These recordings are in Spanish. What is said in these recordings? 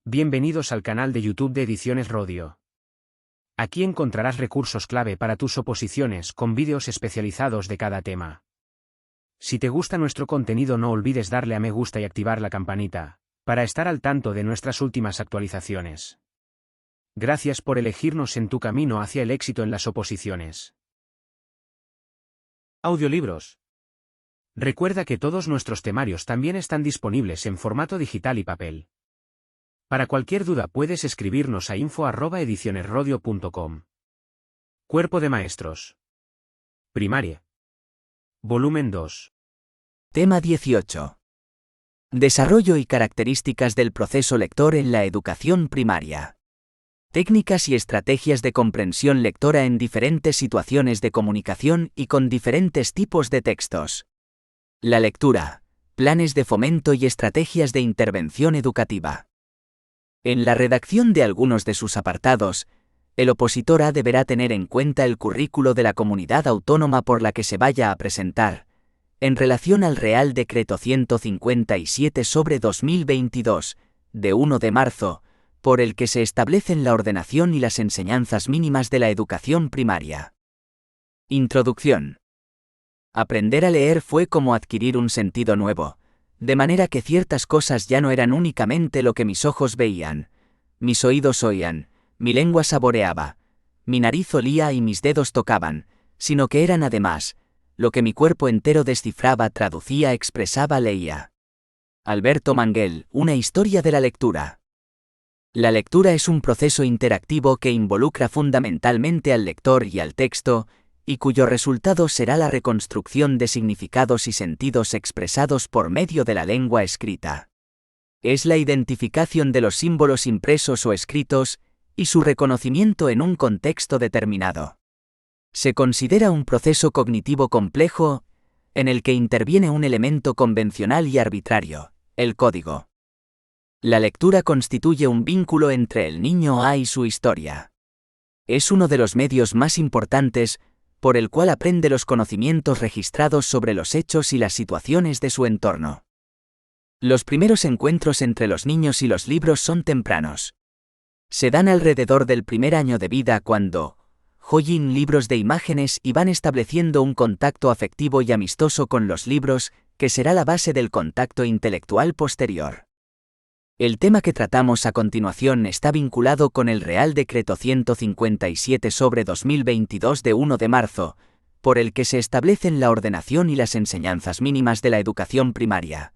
Bienvenidos al canal de YouTube de Ediciones Rodio. Aquí encontrarás recursos clave para tus oposiciones con vídeos especializados de cada tema. Si te gusta nuestro contenido, no olvides darle a me gusta y activar la campanita, para estar al tanto de nuestras últimas actualizaciones. Gracias por elegirnos en tu camino hacia el éxito en las oposiciones. Audiolibros. Recuerda que todos nuestros temarios también están disponibles en formato digital y papel. Para cualquier duda puedes escribirnos a info@edicionesrodio.com. Cuerpo de Maestros. Primaria. Volumen 2. Tema 18. Desarrollo y características del proceso lector en la educación primaria. Técnicas y estrategias de comprensión lectora en diferentes situaciones de comunicación y con diferentes tipos de textos. La lectura, planes de fomento y estrategias de intervención educativa. En la redacción de algunos de sus apartados, el opositor deberá tener en cuenta el currículo de la comunidad autónoma por la que se vaya a presentar, en relación al Real Decreto 157/2022, de 1 de marzo, por el que se establecen la ordenación y las enseñanzas mínimas de la educación primaria. Introducción. Aprender a leer fue como adquirir un sentido nuevo, de manera que ciertas cosas ya no eran únicamente lo que mis ojos veían, mis oídos oían, mi lengua saboreaba, mi nariz olía y mis dedos tocaban, sino que eran además, lo que mi cuerpo entero descifraba, traducía, expresaba, leía. Alberto Manguel, Una historia de la lectura. La lectura es un proceso interactivo que involucra fundamentalmente al lector y al texto, y cuyo resultado será la reconstrucción de significados y sentidos expresados por medio de la lengua escrita. Es la identificación de los símbolos impresos o escritos, y su reconocimiento en un contexto determinado. Se considera un proceso cognitivo complejo, en el que interviene un elemento convencional y arbitrario, el código. La lectura constituye un vínculo entre el niño y su historia. Es uno de los medios más importantes, por el cual aprende los conocimientos registrados sobre los hechos y las situaciones de su entorno. Los primeros encuentros entre los niños y los libros son tempranos. Se dan alrededor del primer año de vida cuando oyen libros de imágenes y van estableciendo un contacto afectivo y amistoso con los libros, que será la base del contacto intelectual posterior. El tema que tratamos a continuación está vinculado con el Real Decreto 157/2022 de 1 de marzo, por el que se establecen la ordenación y las enseñanzas mínimas de la educación primaria.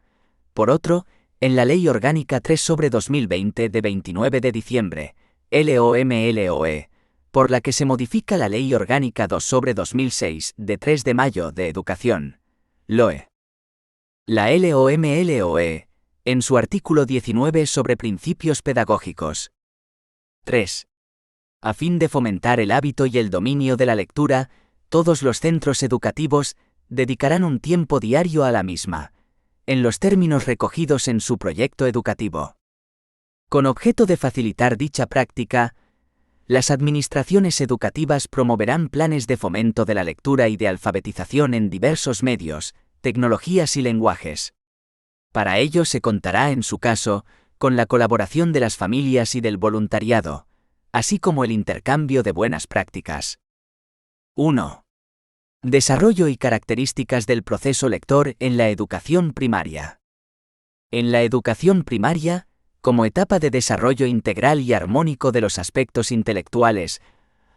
Por otro, en la Ley Orgánica 3/2020 de 29 de diciembre, LOMLOE, por la que se modifica la Ley Orgánica 2/2006 de 3 de mayo de Educación, LOE. La LOMLOE, en su artículo 19 sobre principios pedagógicos. 3. A fin de fomentar el hábito y el dominio de la lectura, todos los centros educativos dedicarán un tiempo diario a la misma, en los términos recogidos en su proyecto educativo. Con objeto de facilitar dicha práctica, las administraciones educativas promoverán planes de fomento de la lectura y de alfabetización en diversos medios, tecnologías y lenguajes. Para ello se contará, en su caso, con la colaboración de las familias y del voluntariado, así como el intercambio de buenas prácticas. 1. Desarrollo y características del proceso lector en la educación primaria. En la educación primaria, como etapa de desarrollo integral y armónico de los aspectos intelectuales,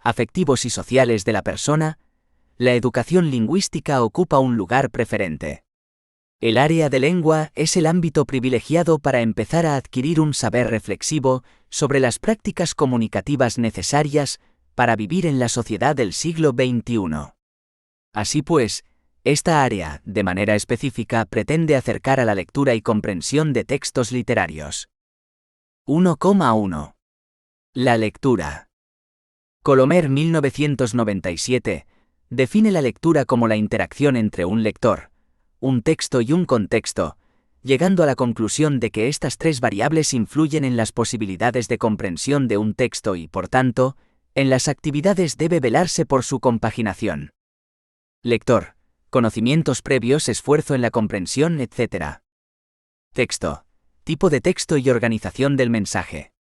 afectivos y sociales de la persona, la educación lingüística ocupa un lugar preferente. El área de lengua es el ámbito privilegiado para empezar a adquirir un saber reflexivo sobre las prácticas comunicativas necesarias para vivir en la sociedad del siglo XXI. Así pues, esta área, de manera específica, pretende acercar a la lectura y comprensión de textos literarios. 1,1. La lectura. Colomer, 1997, define la lectura como la interacción entre un lector, un texto y un contexto, llegando a la conclusión de que estas tres variables influyen en las posibilidades de comprensión de un texto y, por tanto, en las actividades debe velarse por su compaginación. Lector, conocimientos previos, esfuerzo en la comprensión, etc. Texto, Tipo de texto y organización del mensaje.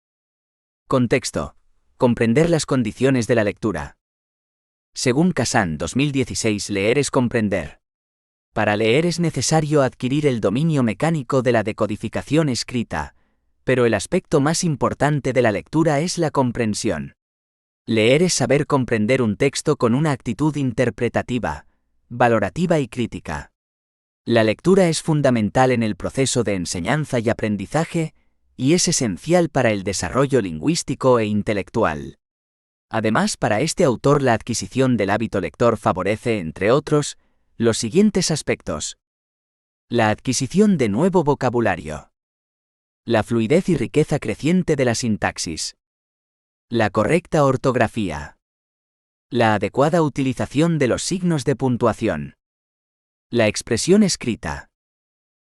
Contexto. Comprender las condiciones de la lectura. Según Kazan 2016, leer es comprender. Para leer es necesario adquirir el dominio mecánico de la decodificación escrita, pero el aspecto más importante de la lectura es la comprensión. Leer es saber comprender un texto con una actitud interpretativa, valorativa y crítica. La lectura es fundamental en el proceso de enseñanza y aprendizaje, y es esencial para el desarrollo lingüístico e intelectual. Además, para este autor la adquisición del hábito lector favorece, entre otros, los siguientes aspectos. La adquisición de nuevo vocabulario. La fluidez y riqueza creciente de la sintaxis. La correcta ortografía. La adecuada utilización de los signos de puntuación. La expresión escrita.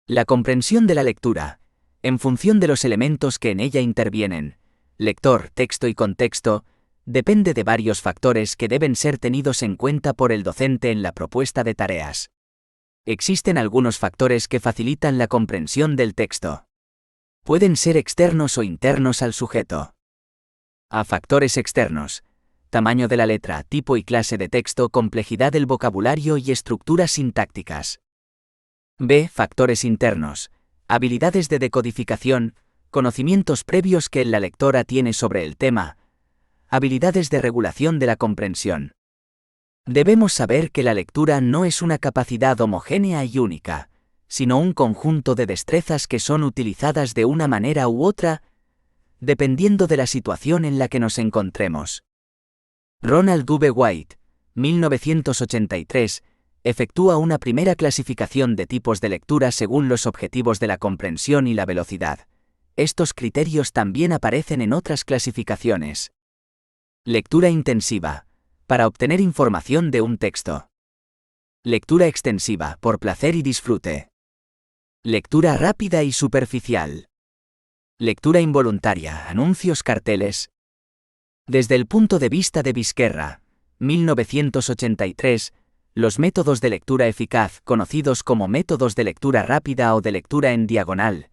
La comprensión de la lectura, en función de los elementos que en ella intervienen, lector, texto y contexto, depende de varios factores que deben ser tenidos en cuenta por el docente en la propuesta de tareas. Existen algunos factores que facilitan la comprensión del texto. Pueden ser externos o internos al sujeto. A. Factores externos. Tamaño de la letra, tipo y clase de texto, complejidad del vocabulario y estructuras sintácticas. B. Factores internos. Habilidades de decodificación, conocimientos previos que la lectora tiene sobre el tema. Habilidades de regulación de la comprensión. Debemos saber que la lectura no es una capacidad homogénea y única, sino un conjunto de destrezas que son utilizadas de una manera u otra, dependiendo de la situación en la que nos encontremos. Ronald W. White, 1983, efectúa una primera clasificación de tipos de lectura según los objetivos de la comprensión y la velocidad. Estos criterios también aparecen en otras clasificaciones. Lectura intensiva, para obtener información de un texto. Lectura extensiva, por placer y disfrute. Lectura rápida y superficial. Lectura involuntaria, anuncios, carteles. Desde el punto de vista de Vizquerra, 1983, los métodos de lectura eficaz, conocidos como métodos de lectura rápida o de lectura en diagonal,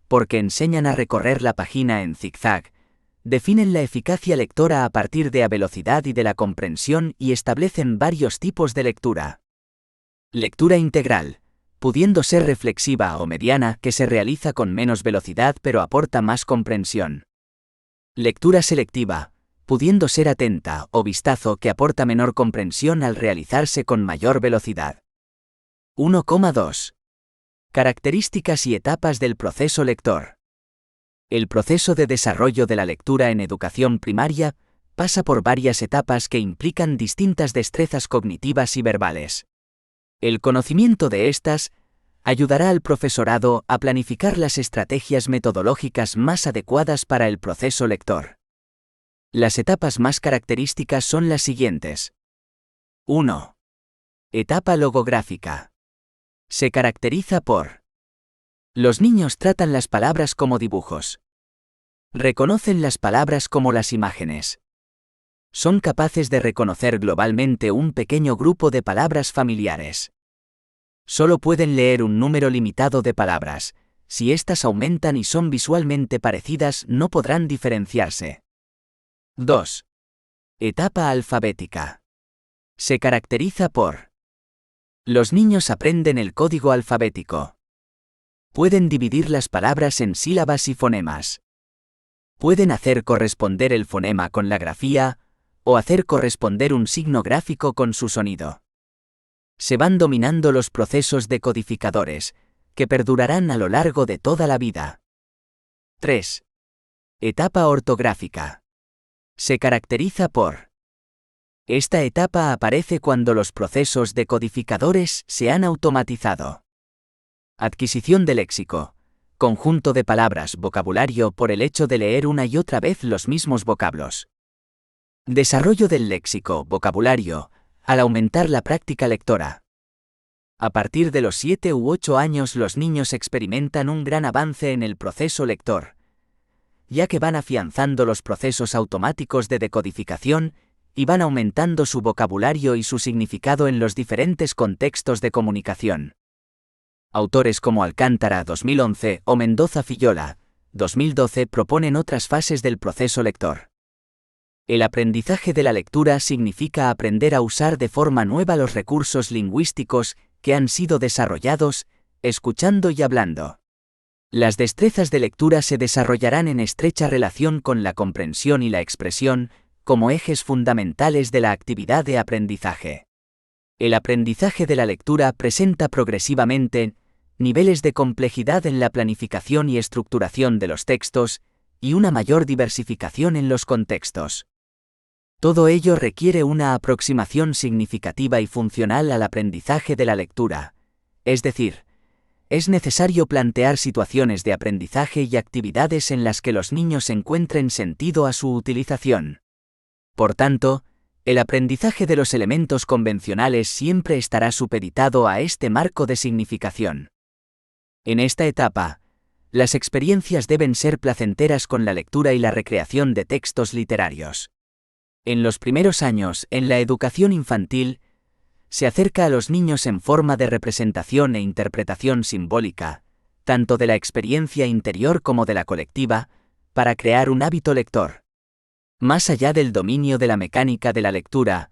porque enseñan a recorrer la página en zigzag, definen la eficacia lectora a partir de la velocidad y de la comprensión y establecen varios tipos de lectura. Lectura integral, pudiendo ser reflexiva o mediana, que se realiza con menos velocidad pero aporta más comprensión. Lectura selectiva, pudiendo ser atenta o vistazo, que aporta menor comprensión al realizarse con mayor velocidad. 1,2. Características y etapas del proceso lector. El proceso de desarrollo de la lectura en educación primaria pasa por varias etapas que implican distintas destrezas cognitivas y verbales. El conocimiento de estas ayudará al profesorado a planificar las estrategias metodológicas más adecuadas para el proceso lector. Las etapas más características son las siguientes. 1. Etapa logográfica. Se caracteriza por: los niños tratan las palabras como dibujos. Reconocen las palabras como las imágenes. Son capaces de reconocer globalmente un pequeño grupo de palabras familiares. Solo pueden leer un número limitado de palabras. Si éstas aumentan y son visualmente parecidas, no podrán diferenciarse. 2. Etapa alfabética. Se caracteriza por: los niños aprenden el código alfabético. Pueden dividir las palabras en sílabas y fonemas. Pueden hacer corresponder el fonema con la grafía, o hacer corresponder un signo gráfico con su sonido. Se van dominando los procesos decodificadores, que perdurarán a lo largo de toda la vida. 3. Etapa ortográfica. Se caracteriza por: esta etapa aparece cuando los procesos decodificadores se han automatizado. Adquisición de léxico, conjunto de palabras, vocabulario por el hecho de leer una y otra vez los mismos vocablos. Desarrollo del léxico, vocabulario, al aumentar la práctica lectora. A partir de los 7 u 8 años los niños experimentan un gran avance en el proceso lector, ya que van afianzando los procesos automáticos de decodificación y van aumentando su vocabulario y su significado en los diferentes contextos de comunicación. Autores como Alcántara 2011 o Mendoza Fillola 2012 proponen otras fases del proceso lector. El aprendizaje de la lectura significa aprender a usar de forma nueva los recursos lingüísticos que han sido desarrollados, escuchando y hablando. Las destrezas de lectura se desarrollarán en estrecha relación con la comprensión y la expresión, como ejes fundamentales de la actividad de aprendizaje. El aprendizaje de la lectura presenta progresivamente niveles de complejidad en la planificación y estructuración de los textos, y una mayor diversificación en los contextos. Todo ello requiere una aproximación significativa y funcional al aprendizaje de la lectura, es decir, es necesario plantear situaciones de aprendizaje y actividades en las que los niños encuentren sentido a su utilización. Por tanto, el aprendizaje de los elementos convencionales siempre estará supeditado a este marco de significación. En esta etapa, las experiencias deben ser placenteras con la lectura y la recreación de textos literarios. En los primeros años, en la educación infantil, se acerca a los niños en forma de representación e interpretación simbólica, tanto de la experiencia interior como de la colectiva, para crear un hábito lector. Más allá del dominio de la mecánica de la lectura,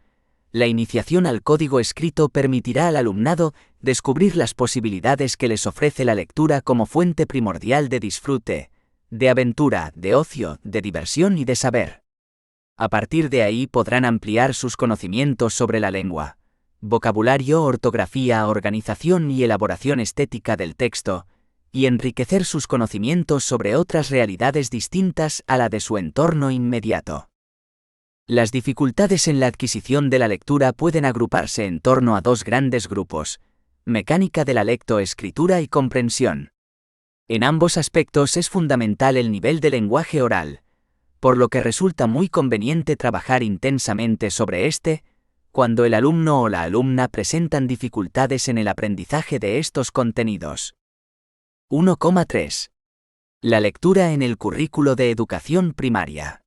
la iniciación al código escrito permitirá al alumnado descubrir las posibilidades que les ofrece la lectura como fuente primordial de disfrute, de aventura, de ocio, de diversión y de saber. A partir de ahí podrán ampliar sus conocimientos sobre la lengua, vocabulario, ortografía, organización y elaboración estética del texto, y enriquecer sus conocimientos sobre otras realidades distintas a la de su entorno inmediato. Las dificultades en la adquisición de la lectura pueden agruparse en torno a dos grandes grupos: mecánica de la lectoescritura y comprensión. En ambos aspectos es fundamental el nivel de lenguaje oral, por lo que resulta muy conveniente trabajar intensamente sobre este, cuando el alumno o la alumna presentan dificultades en el aprendizaje de estos contenidos. 1,3. La lectura en el currículo de educación primaria.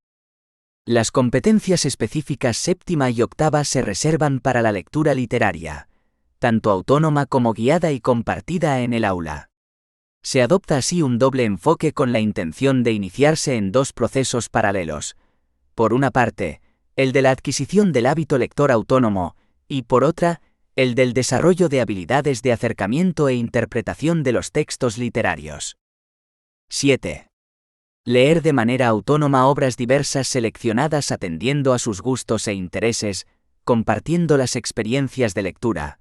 Las competencias específicas séptima y octava se reservan para la lectura literaria, tanto autónoma como guiada y compartida en el aula. Se adopta así un doble enfoque con la intención de iniciarse en dos procesos paralelos. Por una parte, el de la adquisición del hábito lector autónomo, y por otra, el del desarrollo de habilidades de acercamiento e interpretación de los textos literarios. 7. Leer de manera autónoma obras diversas seleccionadas atendiendo a sus gustos e intereses, compartiendo las experiencias de lectura,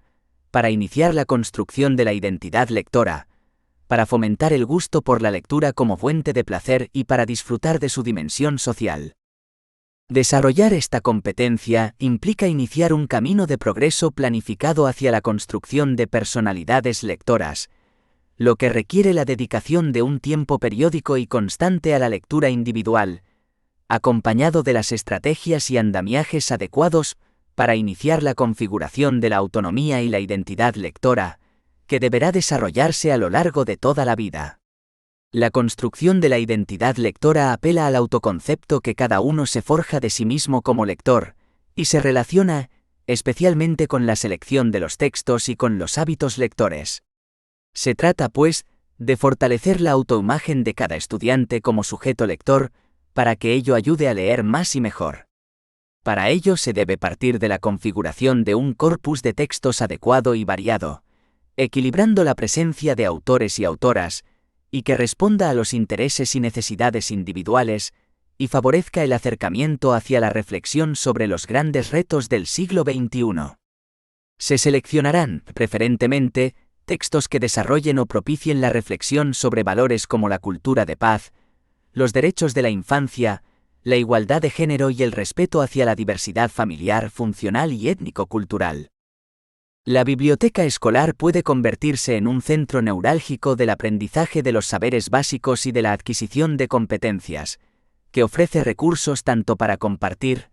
para iniciar la construcción de la identidad lectora, para fomentar el gusto por la lectura como fuente de placer y para disfrutar de su dimensión social. Desarrollar esta competencia implica iniciar un camino de progreso planificado hacia la construcción de personalidades lectoras, lo que requiere la dedicación de un tiempo periódico y constante a la lectura individual, acompañado de las estrategias y andamiajes adecuados para iniciar la configuración de la autonomía y la identidad lectora, que deberá desarrollarse a lo largo de toda la vida. La construcción de la identidad lectora apela al autoconcepto que cada uno se forja de sí mismo como lector, y se relaciona, especialmente con la selección de los textos y con los hábitos lectores. Se trata, pues, de fortalecer la autoimagen de cada estudiante como sujeto lector, para que ello ayude a leer más y mejor. Para ello se debe partir de la configuración de un corpus de textos adecuado y variado, equilibrando la presencia de autores y autoras, y que responda a los intereses y necesidades individuales, y favorezca el acercamiento hacia la reflexión sobre los grandes retos del siglo XXI. Se seleccionarán, preferentemente, textos que desarrollen o propicien la reflexión sobre valores como la cultura de paz, los derechos de la infancia, la igualdad de género y el respeto hacia la diversidad familiar, funcional y étnico-cultural. La biblioteca escolar puede convertirse en un centro neurálgico del aprendizaje de los saberes básicos y de la adquisición de competencias, que ofrece recursos tanto para compartir,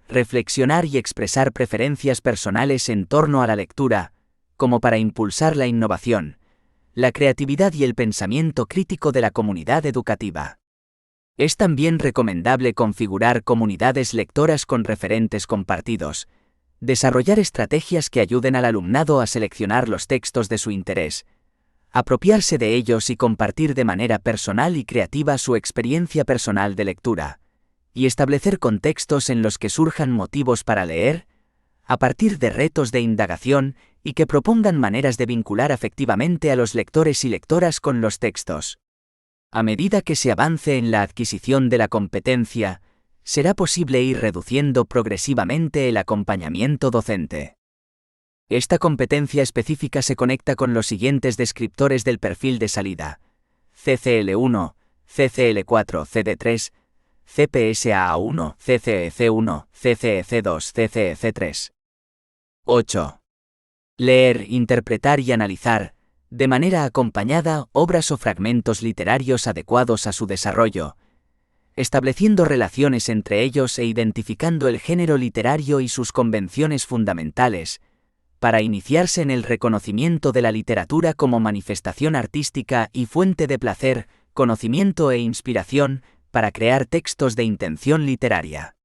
reflexionar y expresar preferencias personales en torno a la lectura, como para impulsar la innovación, la creatividad y el pensamiento crítico de la comunidad educativa. Es también recomendable configurar comunidades lectoras con referentes compartidos, desarrollar estrategias que ayuden al alumnado a seleccionar los textos de su interés, apropiarse de ellos y compartir de manera personal y creativa su experiencia personal de lectura, y establecer contextos en los que surjan motivos para leer, a partir de retos de indagación y que propongan maneras de vincular afectivamente a los lectores y lectoras con los textos. A medida que se avance en la adquisición de la competencia, será posible ir reduciendo progresivamente el acompañamiento docente. Esta competencia específica se conecta con los siguientes descriptores del perfil de salida: CCL1, CCL4, CD3, CPSAA1, CCEC1, CCEC2, CCEC3. 8. Leer, interpretar y analizar, de manera acompañada, obras o fragmentos literarios adecuados a su desarrollo, estableciendo relaciones entre ellos e identificando el género literario y sus convenciones fundamentales, para iniciarse en el reconocimiento de la literatura como manifestación artística y fuente de placer, conocimiento e inspiración, para crear textos de intención literaria.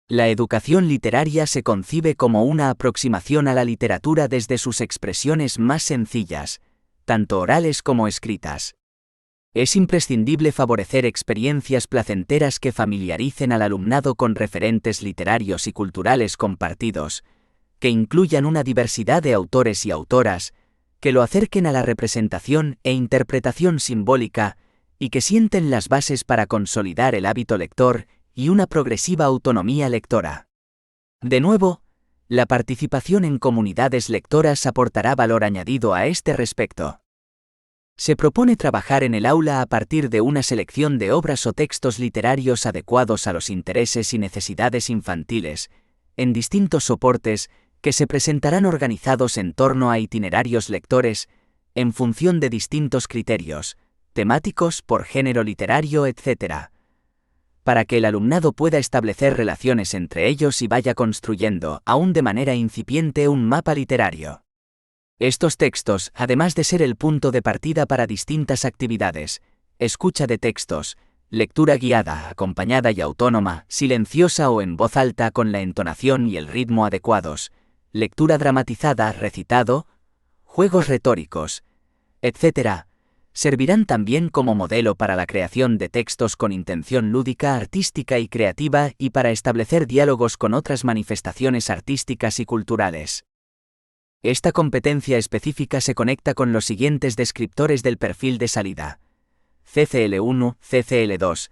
La educación literaria se concibe como una aproximación a la literatura desde sus expresiones más sencillas, tanto orales como escritas. Es imprescindible favorecer experiencias placenteras que familiaricen al alumnado con referentes literarios y culturales compartidos, que incluyan una diversidad de autores y autoras, que lo acerquen a la representación e interpretación simbólica, y que sienten las bases para consolidar el hábito lector y una progresiva autonomía lectora. De nuevo, la participación en comunidades lectoras aportará valor añadido a este respecto. Se propone trabajar en el aula a partir de una selección de obras o textos literarios adecuados a los intereses y necesidades infantiles, en distintos soportes, que se presentarán organizados en torno a itinerarios lectores, en función de distintos criterios, temáticos, por género literario, etc., para que el alumnado pueda establecer relaciones entre ellos y vaya construyendo, aún de manera incipiente, un mapa literario. Estos textos, además de ser el punto de partida para distintas actividades, escucha de textos, lectura guiada, acompañada y autónoma, silenciosa o en voz alta con la entonación y el ritmo adecuados, lectura dramatizada, recitado, juegos retóricos, etc., servirán también como modelo para la creación de textos con intención lúdica, artística y creativa y para establecer diálogos con otras manifestaciones artísticas y culturales. Esta competencia específica se conecta con los siguientes descriptores del perfil de salida: CCL1, CCL2,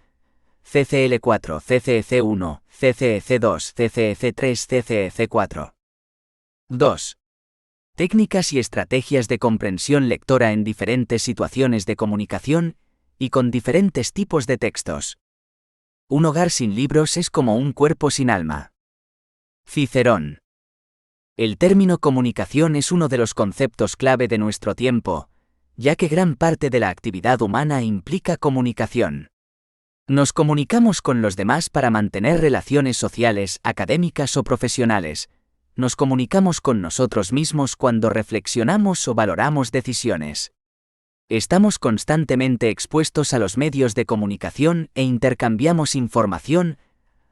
CCL4, CCEC1, CCEC2, CCEC3, CCEC4. 2. Técnicas y estrategias de comprensión lectora en diferentes situaciones de comunicación y con diferentes tipos de textos. Un hogar sin libros es como un cuerpo sin alma. Cicerón. El término comunicación es uno de los conceptos clave de nuestro tiempo, ya que gran parte de la actividad humana implica comunicación. Nos comunicamos con los demás para mantener relaciones sociales, académicas o profesionales. Nos comunicamos con nosotros mismos cuando reflexionamos o valoramos decisiones. Estamos constantemente expuestos a los medios de comunicación e intercambiamos información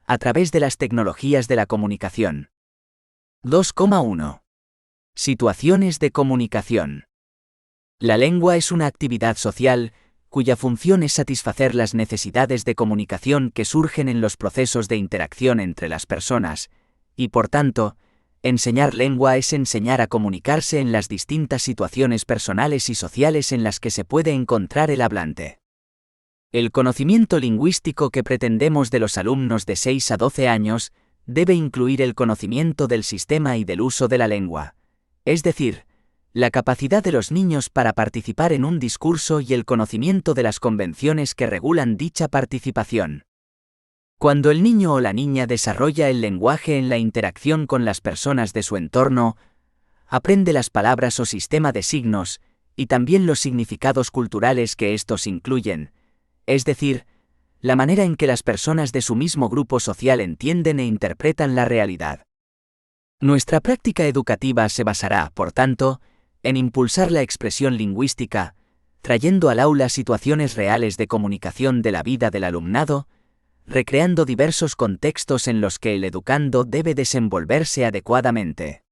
a través de las tecnologías de la comunicación. 2,1. Situaciones de comunicación. La lengua es una actividad social cuya función es satisfacer las necesidades de comunicación que surgen en los procesos de interacción entre las personas, y por tanto, enseñar lengua es enseñar a comunicarse en las distintas situaciones personales y sociales en las que se puede encontrar el hablante. El conocimiento lingüístico que pretendemos de los alumnos de 6 a 12 años debe incluir el conocimiento del sistema y del uso de la lengua, es decir, la capacidad de los niños para participar en un discurso y el conocimiento de las convenciones que regulan dicha participación. Cuando el niño o la niña desarrolla el lenguaje en la interacción con las personas de su entorno, aprende las palabras o sistema de signos, y también los significados culturales que estos incluyen, es decir, la manera en que las personas de su mismo grupo social entienden e interpretan la realidad. Nuestra práctica educativa se basará, por tanto, en impulsar la expresión lingüística, trayendo al aula situaciones reales de comunicación de la vida del alumnado, recreando diversos contextos en los que el educando debe desenvolverse adecuadamente.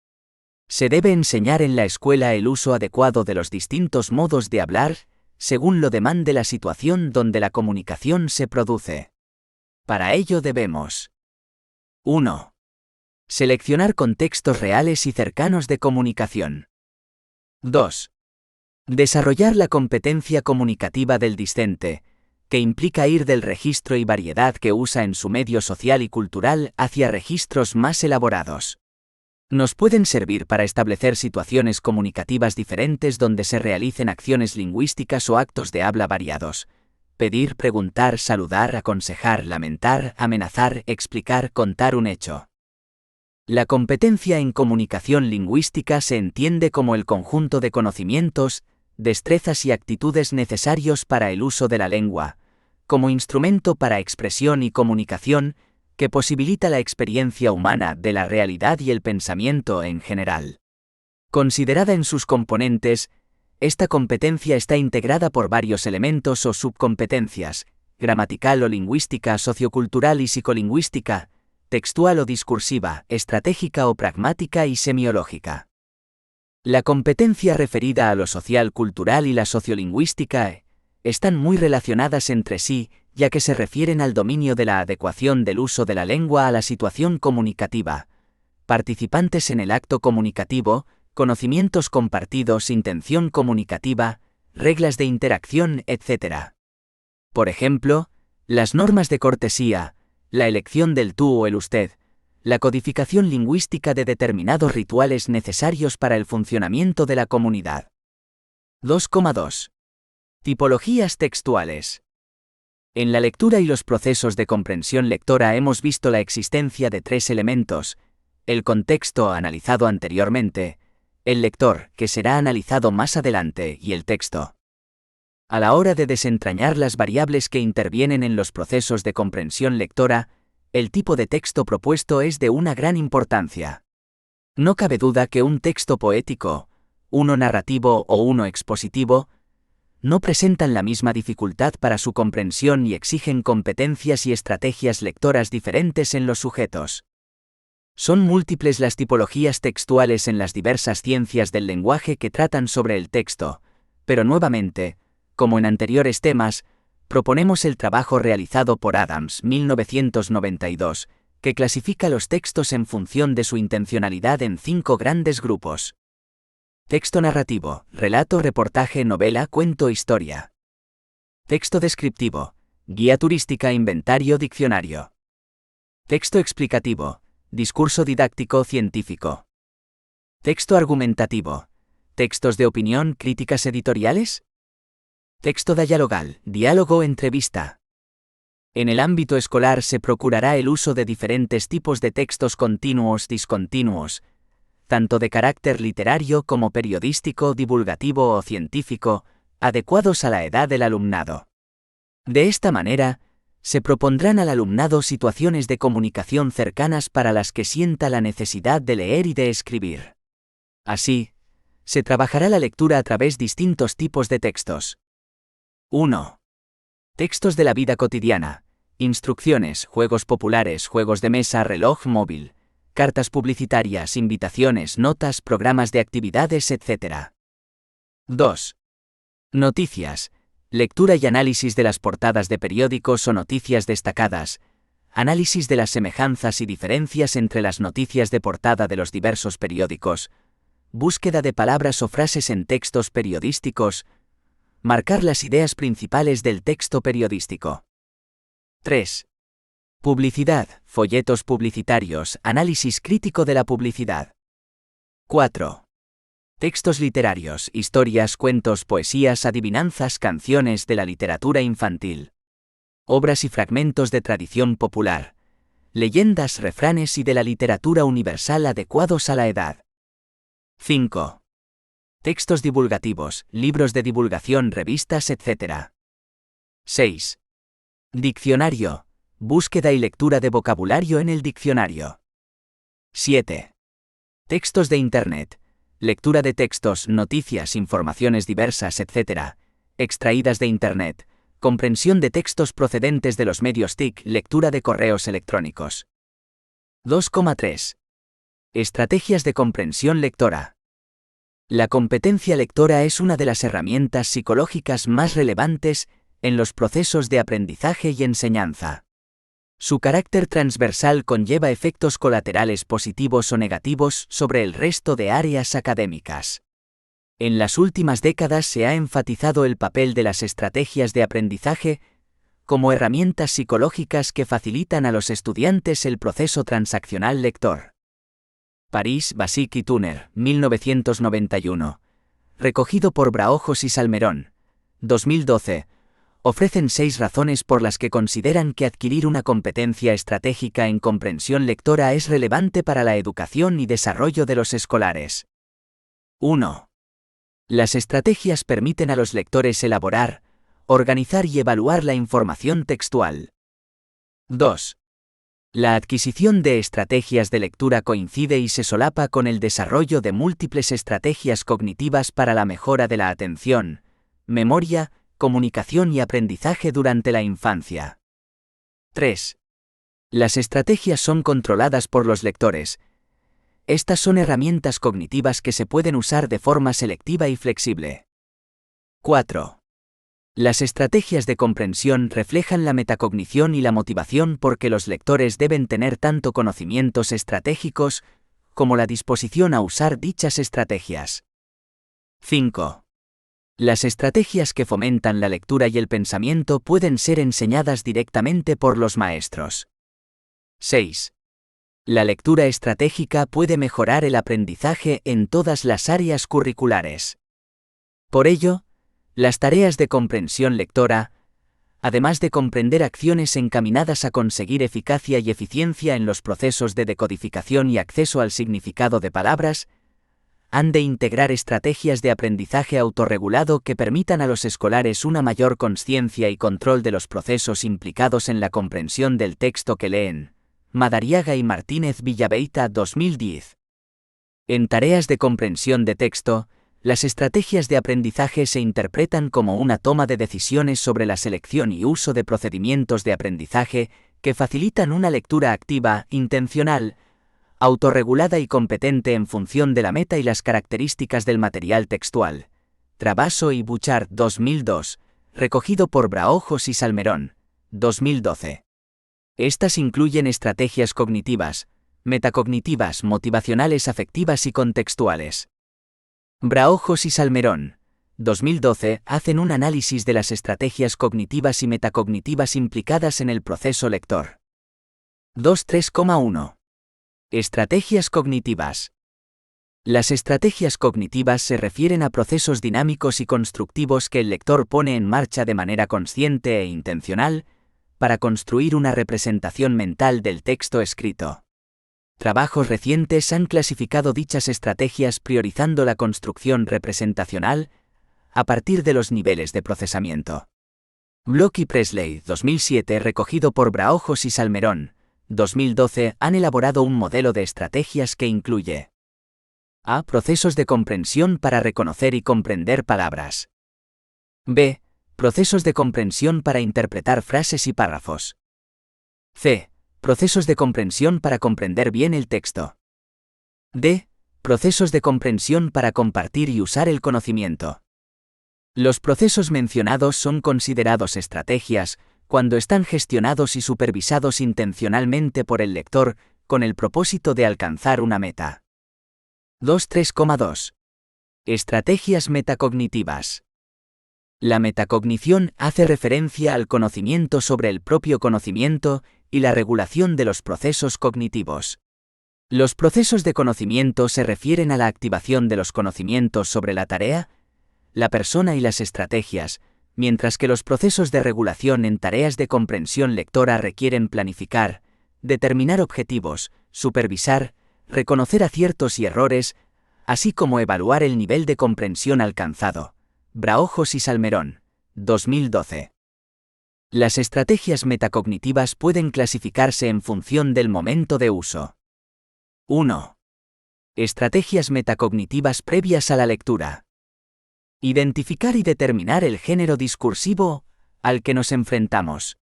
Se debe enseñar en la escuela el uso adecuado de los distintos modos de hablar, según lo demande la situación donde la comunicación se produce. Para ello debemos 1. Seleccionar contextos reales y cercanos de comunicación. 2. Desarrollar la competencia comunicativa del discente, que implica ir del registro y variedad que usa en su medio social y cultural hacia registros más elaborados. Nos pueden servir para establecer situaciones comunicativas diferentes donde se realicen acciones lingüísticas o actos de habla variados. Pedir, preguntar, saludar, aconsejar, lamentar, amenazar, explicar, contar un hecho. La competencia en comunicación lingüística se entiende como el conjunto de conocimientos, destrezas y actitudes necesarios para el uso de la lengua, como instrumento para expresión y comunicación, que posibilita la experiencia humana de la realidad y el pensamiento en general. Considerada en sus componentes, esta competencia está integrada por varios elementos o subcompetencias: gramatical o lingüística, sociocultural y psicolingüística, textual o discursiva, estratégica o pragmática y semiológica. La competencia referida a lo social, cultural y la sociolingüística están muy relacionadas entre sí, ya que se refieren al dominio de la adecuación del uso de la lengua a la situación comunicativa, participantes en el acto comunicativo, conocimientos compartidos, intención comunicativa, reglas de interacción, etc. Por ejemplo, las normas de cortesía, la elección del tú o el usted, la codificación lingüística de determinados rituales necesarios para el funcionamiento de la comunidad. 2,2. Tipologías textuales. En la lectura y los procesos de comprensión lectora hemos visto la existencia de tres elementos: el contexto analizado anteriormente, el lector, que será analizado más adelante, y el texto. A la hora de desentrañar las variables que intervienen en los procesos de comprensión lectora, el tipo de texto propuesto es de una gran importancia. No cabe duda que un texto poético, uno narrativo o uno expositivo, no presentan la misma dificultad para su comprensión y exigen competencias y estrategias lectoras diferentes en los sujetos. Son múltiples las tipologías textuales en las diversas ciencias del lenguaje que tratan sobre el texto, pero nuevamente, como en anteriores temas, proponemos el trabajo realizado por Adams, 1992, que clasifica los textos en función de su intencionalidad en 5 grandes grupos. Texto narrativo: relato, reportaje, novela, cuento, historia. Texto descriptivo: guía turística, inventario, diccionario. Texto explicativo: discurso didáctico, científico. Texto argumentativo: textos de opinión, críticas editoriales. Texto dialogal: diálogo, entrevista. En el ámbito escolar se procurará el uso de diferentes tipos de textos continuos, discontinuos, tanto de carácter literario como periodístico, divulgativo o científico, adecuados a la edad del alumnado. De esta manera, se propondrán al alumnado situaciones de comunicación cercanas para las que sienta la necesidad de leer y de escribir. Así, se trabajará la lectura a través de distintos tipos de textos. 1. Textos de la vida cotidiana: instrucciones, juegos populares, juegos de mesa, reloj móvil, cartas publicitarias, invitaciones, notas, programas de actividades, etc. 2. Noticias: lectura y análisis de las portadas de periódicos o noticias destacadas, análisis de las semejanzas y diferencias entre las noticias de portada de los diversos periódicos, búsqueda de palabras o frases en textos periodísticos, marcar las ideas principales del texto periodístico. 3. Publicidad, folletos publicitarios, análisis crítico de la publicidad. 4. Textos literarios, historias, cuentos, poesías, adivinanzas, canciones de la literatura infantil. Obras y fragmentos de tradición popular, leyendas, refranes y de la literatura universal adecuados a la edad. 5. Textos divulgativos, libros de divulgación, revistas, etc. 6. Diccionario: búsqueda y lectura de vocabulario en el diccionario. 7. Textos de Internet: lectura de textos, noticias, informaciones diversas, etc., extraídas de Internet, comprensión de textos procedentes de los medios TIC, lectura de correos electrónicos. 2,3. Estrategias de comprensión lectora. La competencia lectora es una de las herramientas psicológicas más relevantes en los procesos de aprendizaje y enseñanza. Su carácter transversal conlleva efectos colaterales positivos o negativos sobre el resto de áreas académicas. En las últimas décadas se ha enfatizado el papel de las estrategias de aprendizaje como herramientas psicológicas que facilitan a los estudiantes el proceso transaccional lector. París, Basic y Tuner, 1991. Recogido por Braojos y Salmerón, 2012. Ofrecen 6 razones por las que consideran que adquirir una competencia estratégica en comprensión lectora es relevante para la educación y desarrollo de los escolares. 1. Las estrategias permiten a los lectores elaborar, organizar y evaluar la información textual. 2. La adquisición de estrategias de lectura coincide y se solapa con el desarrollo de múltiples estrategias cognitivas para la mejora de la atención, memoria, comunicación y aprendizaje durante la infancia. 3. Las estrategias son controladas por los lectores. Estas son herramientas cognitivas que se pueden usar de forma selectiva y flexible. 4. Las estrategias de comprensión reflejan la metacognición y la motivación porque los lectores deben tener tanto conocimientos estratégicos como la disposición a usar dichas estrategias. 5. Las estrategias que fomentan la lectura y el pensamiento pueden ser enseñadas directamente por los maestros. 6. La lectura estratégica puede mejorar el aprendizaje en todas las áreas curriculares. Por ello, las tareas de comprensión lectora, además de comprender acciones encaminadas a conseguir eficacia y eficiencia en los procesos de decodificación y acceso al significado de palabras, han de integrar estrategias de aprendizaje autorregulado que permitan a los escolares una mayor consciencia y control de los procesos implicados en la comprensión del texto que leen. Madariaga y Martínez Villaveita, 2010. En tareas de comprensión de texto, las estrategias de aprendizaje se interpretan como una toma de decisiones sobre la selección y uso de procedimientos de aprendizaje que facilitan una lectura activa, intencional, autorregulada y competente en función de la meta y las características del material textual. Travasso y Bouchard, 2002, recogido por Braojos y Salmerón, 2012. Estas incluyen estrategias cognitivas, metacognitivas, motivacionales, afectivas y contextuales. Braojos y Salmerón, 2012, hacen un análisis de las estrategias cognitivas y metacognitivas implicadas en el proceso lector. 2.3.1. Estrategias cognitivas. Las estrategias cognitivas se refieren a procesos dinámicos y constructivos que el lector pone en marcha de manera consciente e intencional para construir una representación mental del texto escrito. Trabajos recientes han clasificado dichas estrategias priorizando la construcción representacional a partir de los niveles de procesamiento. Block y Presley, 2007, recogido por Braojos y Salmerón, 2012, han elaborado un modelo de estrategias que incluye: A. Procesos de comprensión para reconocer y comprender palabras. B. Procesos de comprensión para interpretar frases y párrafos. C. Procesos de comprensión para comprender bien el texto. D. Procesos de comprensión para compartir y usar el conocimiento. Los procesos mencionados son considerados estrategias cuando están gestionados y supervisados intencionalmente por el lector con el propósito de alcanzar una meta. 2.3.2. Estrategias metacognitivas. La metacognición hace referencia al conocimiento sobre el propio conocimiento y la regulación de los procesos cognitivos. Los procesos de conocimiento se refieren a la activación de los conocimientos sobre la tarea, la persona y las estrategias, mientras que los procesos de regulación en tareas de comprensión lectora requieren planificar, determinar objetivos, supervisar, reconocer aciertos y errores, así como evaluar el nivel de comprensión alcanzado. Braojos y Salmerón, 2012. Las estrategias metacognitivas pueden clasificarse en función del momento de uso. 1. Estrategias metacognitivas previas a la lectura. Identificar y determinar el género discursivo al que nos enfrentamos.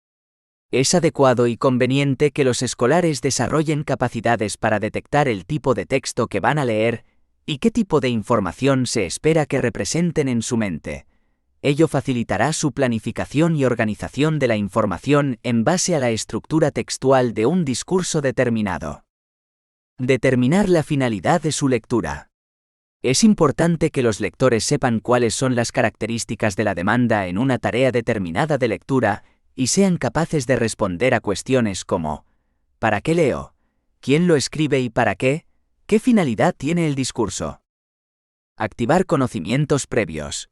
Es adecuado y conveniente que los escolares desarrollen capacidades para detectar el tipo de texto que van a leer y qué tipo de información se espera que representen en su mente. Ello facilitará su planificación y organización de la información en base a la estructura textual de un discurso determinado. Determinar la finalidad de su lectura. Es importante que los lectores sepan cuáles son las características de la demanda en una tarea determinada de lectura y sean capaces de responder a cuestiones como ¿para qué leo? ¿Quién lo escribe y para qué? ¿Qué finalidad tiene el discurso? Activar conocimientos previos.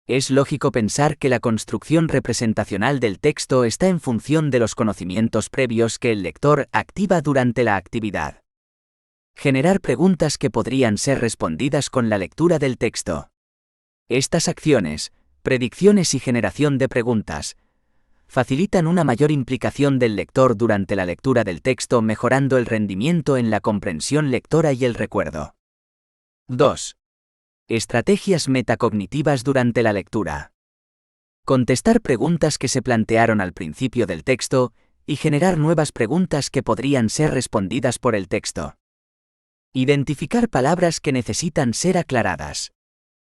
Es lógico pensar que la construcción representacional del texto está en función de los conocimientos previos que el lector activa durante la actividad. Generar preguntas que podrían ser respondidas con la lectura del texto. Estas acciones, predicciones y generación de preguntas, facilitan una mayor implicación del lector durante la lectura del texto, mejorando el rendimiento en la comprensión lectora y el recuerdo. 2. Estrategias metacognitivas durante la lectura. Contestar preguntas que se plantearon al principio del texto y generar nuevas preguntas que podrían ser respondidas por el texto. Identificar palabras que necesitan ser aclaradas.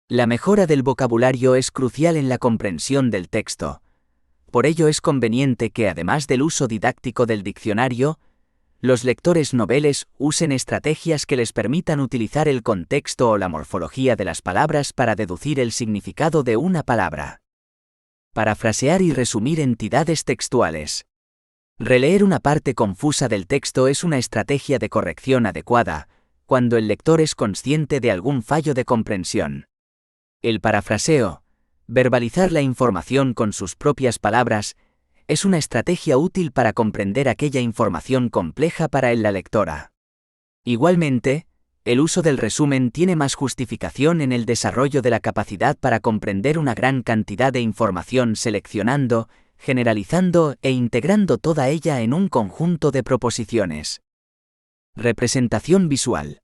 La mejora del vocabulario es crucial en la comprensión del texto. Por ello es conveniente que, además del uso didáctico del diccionario, los lectores noveles usen estrategias que les permitan utilizar el contexto o la morfología de las palabras para deducir el significado de una palabra. Parafrasear y resumir entidades textuales. Releer una parte confusa del texto es una estrategia de corrección adecuada, cuando el lector es consciente de algún fallo de comprensión. El parafraseo, verbalizar la información con sus propias palabras, es una estrategia útil para comprender aquella información compleja para la lectora. Igualmente, el uso del resumen tiene más justificación en el desarrollo de la capacidad para comprender una gran cantidad de información seleccionando, generalizando e integrando toda ella en un conjunto de proposiciones. Representación visual.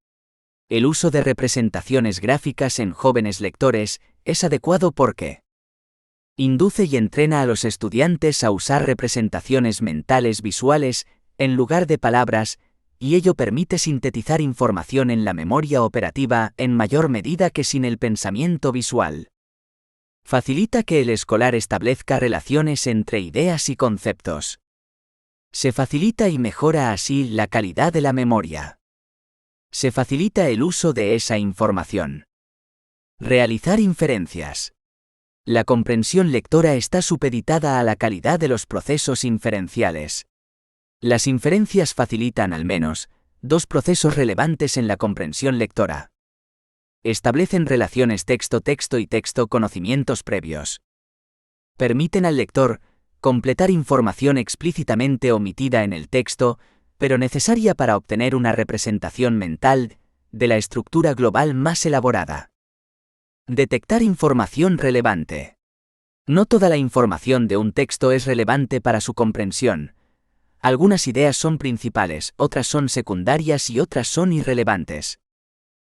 El uso de representaciones gráficas en jóvenes lectores es adecuado porque induce y entrena a los estudiantes a usar representaciones mentales visuales en lugar de palabras, y ello permite sintetizar información en la memoria operativa en mayor medida que sin el pensamiento visual. Facilita que el escolar establezca relaciones entre ideas y conceptos. Se facilita y mejora así la calidad de la memoria. Se facilita el uso de esa información. Realizar inferencias. La comprensión lectora está supeditada a la calidad de los procesos inferenciales. Las inferencias facilitan al menos dos procesos relevantes en la comprensión lectora. Establecen relaciones texto-texto y texto-conocimientos previos. Permiten al lector completar información explícitamente omitida en el texto, pero necesaria para obtener una representación mental de la estructura global más elaborada. Detectar información relevante. No toda la información de un texto es relevante para su comprensión. Algunas ideas son principales, otras son secundarias y otras son irrelevantes.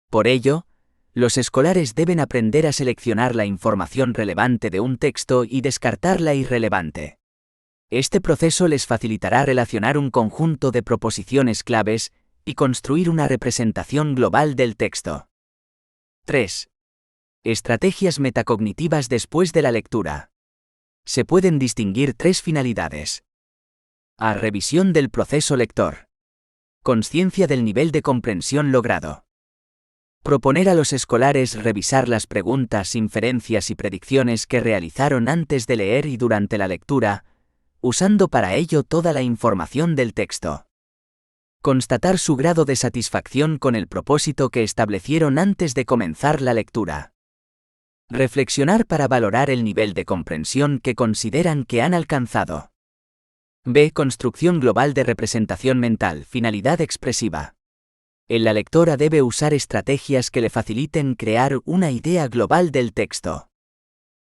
Por ello, los escolares deben aprender a seleccionar la información relevante de un texto y descartar la irrelevante. Este proceso les facilitará relacionar un conjunto de proposiciones claves y construir una representación global del texto. 3. Estrategias metacognitivas después de la lectura. Se pueden distinguir tres finalidades. A. Revisión del proceso lector. Consciencia del nivel de comprensión logrado. Proponer a los escolares revisar las preguntas, inferencias y predicciones que realizaron antes de leer y durante la lectura, usando para ello toda la información del texto. Constatar su grado de satisfacción con el propósito que establecieron antes de comenzar la lectura. Reflexionar para valorar el nivel de comprensión que consideran que han alcanzado. B. Construcción global de representación mental, finalidad expresiva. La lectora debe usar estrategias que le faciliten crear una idea global del texto.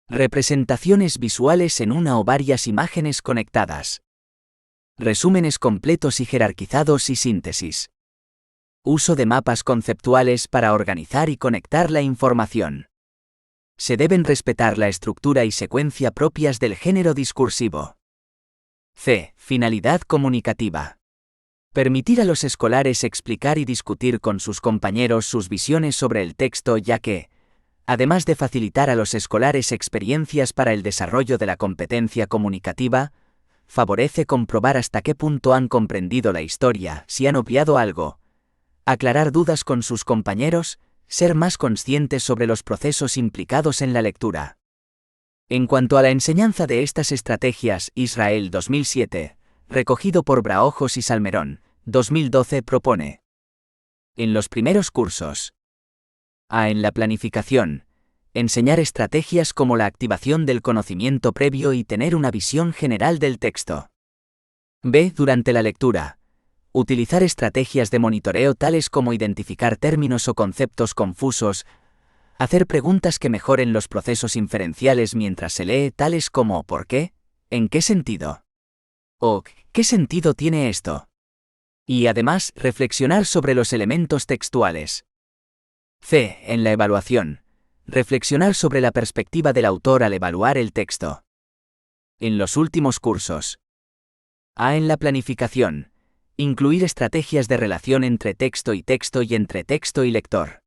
Representaciones visuales en una o varias imágenes conectadas. Resúmenes completos y jerarquizados y síntesis. Uso de mapas conceptuales para organizar y conectar la información. Se deben respetar la estructura y secuencia propias del género discursivo. C. Finalidad comunicativa. Permitir a los escolares explicar y discutir con sus compañeros sus visiones sobre el texto, ya que, además de facilitar a los escolares experiencias para el desarrollo de la competencia comunicativa, favorece comprobar hasta qué punto han comprendido la historia, si han obviado algo, aclarar dudas con sus compañeros, ser más conscientes sobre los procesos implicados en la lectura. En cuanto a la enseñanza de estas estrategias, Israel 2007, recogido por Braojos y Salmerón, 2012, propone: en los primeros cursos. A. En la planificación, enseñar estrategias como la activación del conocimiento previo y tener una visión general del texto. B. Durante la lectura, utilizar estrategias de monitoreo tales como identificar términos o conceptos confusos, hacer preguntas que mejoren los procesos inferenciales mientras se lee, tales como ¿por qué? ¿En qué sentido? O ¿qué sentido tiene esto? Y además, reflexionar sobre los elementos textuales. C. En la evaluación, reflexionar sobre la perspectiva del autor al evaluar el texto. En los últimos cursos. A. En la planificación, incluir estrategias de relación entre texto y entre texto y lector.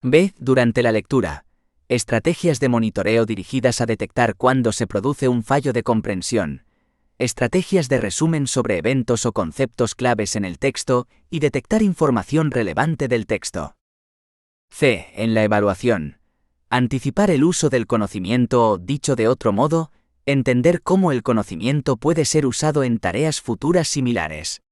B. Durante la lectura, estrategias de monitoreo dirigidas a detectar cuándo se produce un fallo de comprensión, estrategias de resumen sobre eventos o conceptos claves en el texto y detectar información relevante del texto. C. En la evaluación, anticipar el uso del conocimiento o, dicho de otro modo, entender cómo el conocimiento puede ser usado en tareas futuras similares.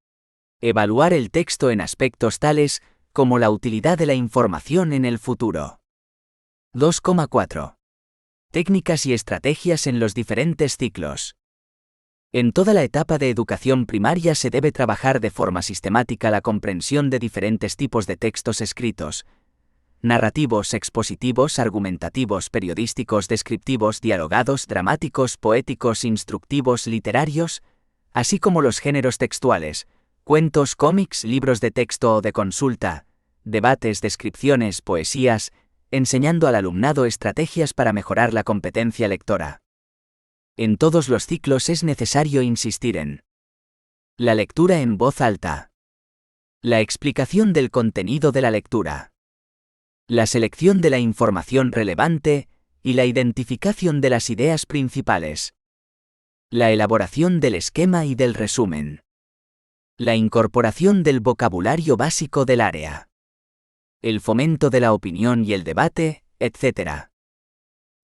Evaluar el texto en aspectos tales como la utilidad de la información en el futuro. 2,4. Técnicas y estrategias en los diferentes ciclos. En toda la etapa de educación primaria se debe trabajar de forma sistemática la comprensión de diferentes tipos de textos escritos: narrativos, expositivos, argumentativos, periodísticos, descriptivos, dialogados, dramáticos, poéticos, instructivos, literarios, así como los géneros textuales: cuentos, cómics, libros de texto o de consulta, debates, descripciones, poesías, enseñando al alumnado estrategias para mejorar la competencia lectora. En todos los ciclos es necesario insistir en la lectura en voz alta, la explicación del contenido de la lectura, la selección de la información relevante y la identificación de las ideas principales, la elaboración del esquema y del resumen, la incorporación del vocabulario básico del área, el fomento de la opinión y el debate, etc.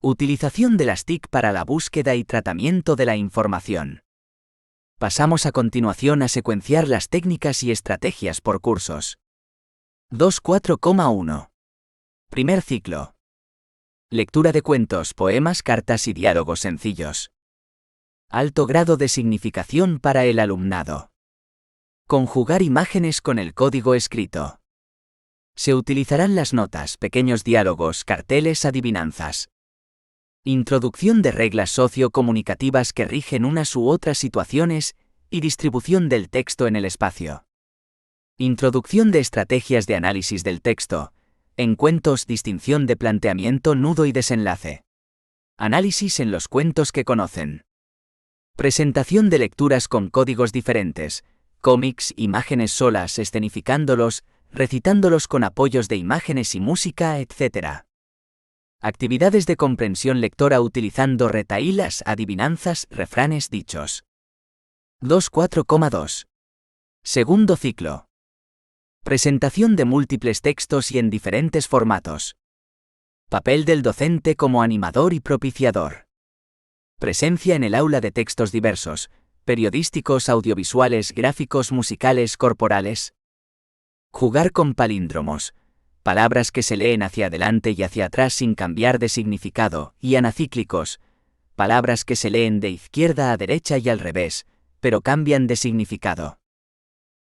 Utilización de las TIC para la búsqueda y tratamiento de la información. Pasamos a continuación a secuenciar las técnicas y estrategias por cursos. 2.4,1. Primer ciclo. Lectura de cuentos, poemas, cartas y diálogos sencillos. Alto grado de significación para el alumnado. Conjugar imágenes con el código escrito. Se utilizarán las notas, pequeños diálogos, carteles, adivinanzas. Introducción de reglas sociocomunicativas que rigen unas u otras situaciones y distribución del texto en el espacio. Introducción de estrategias de análisis del texto. En cuentos, distinción de planteamiento, nudo y desenlace. Análisis en los cuentos que conocen. Presentación de lecturas con códigos diferentes, cómics, imágenes solas, escenificándolos, recitándolos con apoyos de imágenes y música, etc. Actividades de comprensión lectora utilizando retahílas, adivinanzas, refranes, dichos. 2.4,2. Segundo ciclo. Presentación de múltiples textos y en diferentes formatos. Papel del docente como animador y propiciador. Presencia en el aula de textos diversos, periodísticos, audiovisuales, gráficos, musicales, corporales. Jugar con palíndromos. Palabras que se leen hacia adelante y hacia atrás sin cambiar de significado, y anacíclicos. Palabras que se leen de izquierda a derecha y al revés, pero cambian de significado.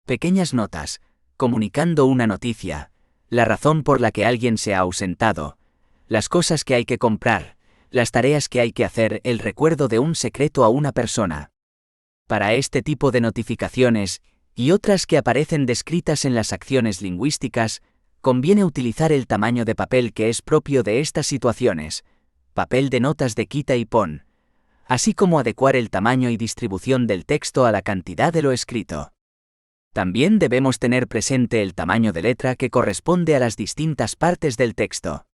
Pequeñas notas, comunicando una noticia, la razón por la que alguien se ha ausentado, las cosas que hay que comprar, las tareas que hay que hacer, el recuerdo de un secreto a una persona. Para este tipo de notificaciones, y otras que aparecen descritas en las acciones lingüísticas, conviene utilizar el tamaño de papel que es propio de estas situaciones, papel de notas de quita y pon, así como adecuar el tamaño y distribución del texto a la cantidad de lo escrito. También debemos tener presente el tamaño de letra que corresponde a las distintas partes del texto.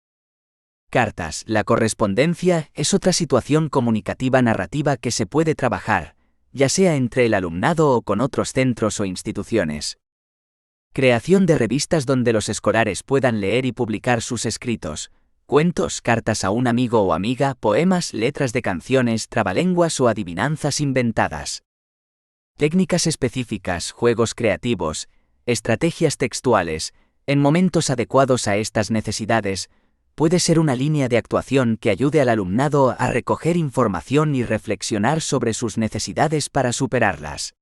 Cartas. La correspondencia es otra situación comunicativa narrativa que se puede trabajar, ya sea entre el alumnado o con otros centros o instituciones. Creación de revistas donde los escolares puedan leer y publicar sus escritos, cuentos, cartas a un amigo o amiga, poemas, letras de canciones, trabalenguas o adivinanzas inventadas. Técnicas específicas, juegos creativos, estrategias textuales, en momentos adecuados a estas necesidades, puede ser una línea de actuación que ayude al alumnado a recoger información y reflexionar sobre sus necesidades para superarlas.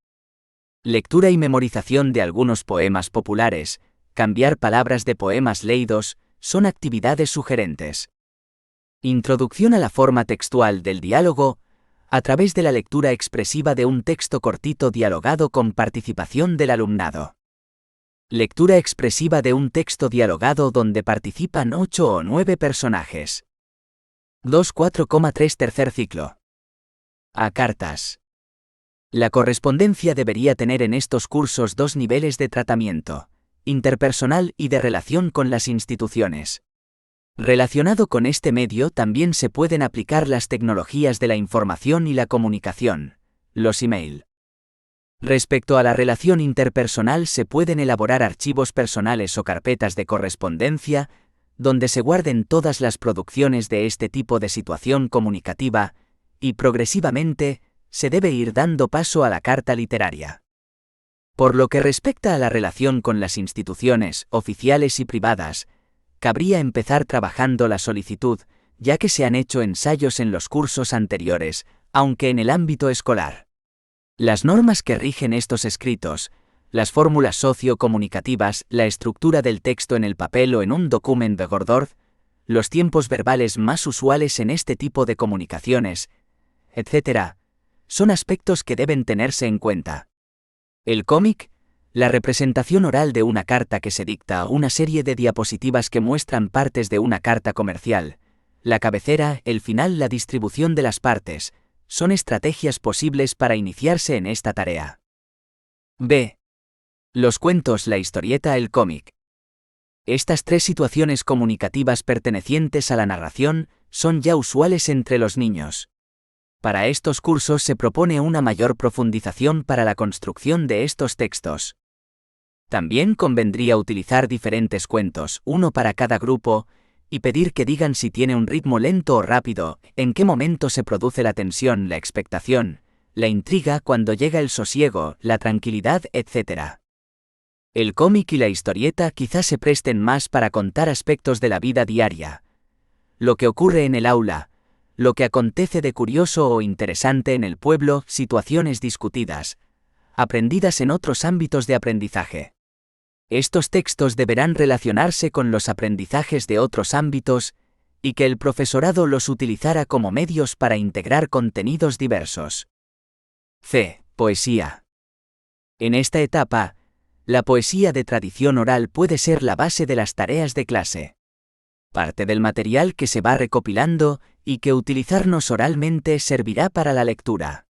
Lectura y memorización de algunos poemas populares, cambiar palabras de poemas leídos, son actividades sugerentes. Introducción a la forma textual del diálogo, a través de la lectura expresiva de un texto cortito dialogado con participación del alumnado. Lectura expresiva de un texto dialogado donde participan 8 o 9 personajes. 2.4,3 Tercer ciclo. A cartas. La correspondencia debería tener en estos cursos 2 niveles de tratamiento, interpersonal y de relación con las instituciones. Relacionado con este medio también se pueden aplicar las tecnologías de la información y la comunicación, los email. Respecto a la relación interpersonal se pueden elaborar archivos personales o carpetas de correspondencia, donde se guarden todas las producciones de este tipo de situación comunicativa, y progresivamente, se debe ir dando paso a la carta literaria. Por lo que respecta a la relación con las instituciones, oficiales y privadas, cabría empezar trabajando la solicitud, ya que se han hecho ensayos en los cursos anteriores, aunque en el ámbito escolar. Las normas que rigen estos escritos, las fórmulas sociocomunicativas, la estructura del texto en el papel o en un documento de Word, los tiempos verbales más usuales en este tipo de comunicaciones, etc., son aspectos que deben tenerse en cuenta. El cómic, la representación oral de una carta que se dicta, una serie de diapositivas que muestran partes de una carta comercial, la cabecera, el final, la distribución de las partes, son estrategias posibles para iniciarse en esta tarea. B. Los cuentos, la historieta, el cómic. Estas 3 situaciones comunicativas pertenecientes a la narración son ya usuales entre los niños. Para estos cursos se propone una mayor profundización para la construcción de estos textos. También convendría utilizar diferentes cuentos, uno para cada grupo, y pedir que digan si tiene un ritmo lento o rápido, en qué momento se produce la tensión, la expectación, la intriga, cuando llega el sosiego, la tranquilidad, etc. El cómic y la historieta quizás se presten más para contar aspectos de la vida diaria, lo que ocurre en el aula, lo que acontece de curioso o interesante en el pueblo, situaciones discutidas, aprendidas en otros ámbitos de aprendizaje. Estos textos deberán relacionarse con los aprendizajes de otros ámbitos, y que el profesorado los utilizara como medios para integrar contenidos diversos. C. Poesía. En esta etapa, la poesía de tradición oral puede ser la base de las tareas de clase. Parte del material que se va recopilando y que utilizarnos oralmente servirá para la lectura.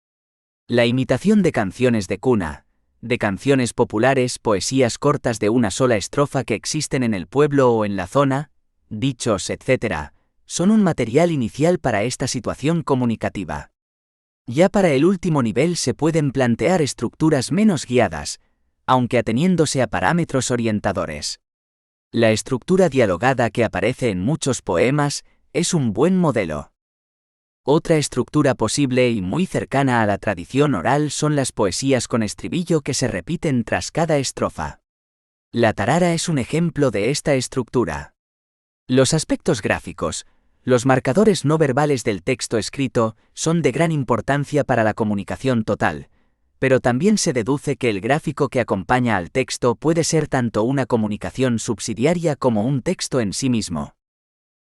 La imitación de canciones de cuna, de canciones populares, poesías cortas de una sola estrofa que existen en el pueblo o en la zona, dichos, etc., son un material inicial para esta situación comunicativa. Ya para el último nivel se pueden plantear estructuras menos guiadas, aunque ateniéndose a parámetros orientadores. La estructura dialogada que aparece en muchos poemas es un buen modelo. Otra estructura posible y muy cercana a la tradición oral son las poesías con estribillo que se repiten tras cada estrofa. La tarara es un ejemplo de esta estructura. Los aspectos gráficos, los marcadores no verbales del texto escrito, son de gran importancia para la comunicación total, pero también se deduce que el gráfico que acompaña al texto puede ser tanto una comunicación subsidiaria como un texto en sí mismo.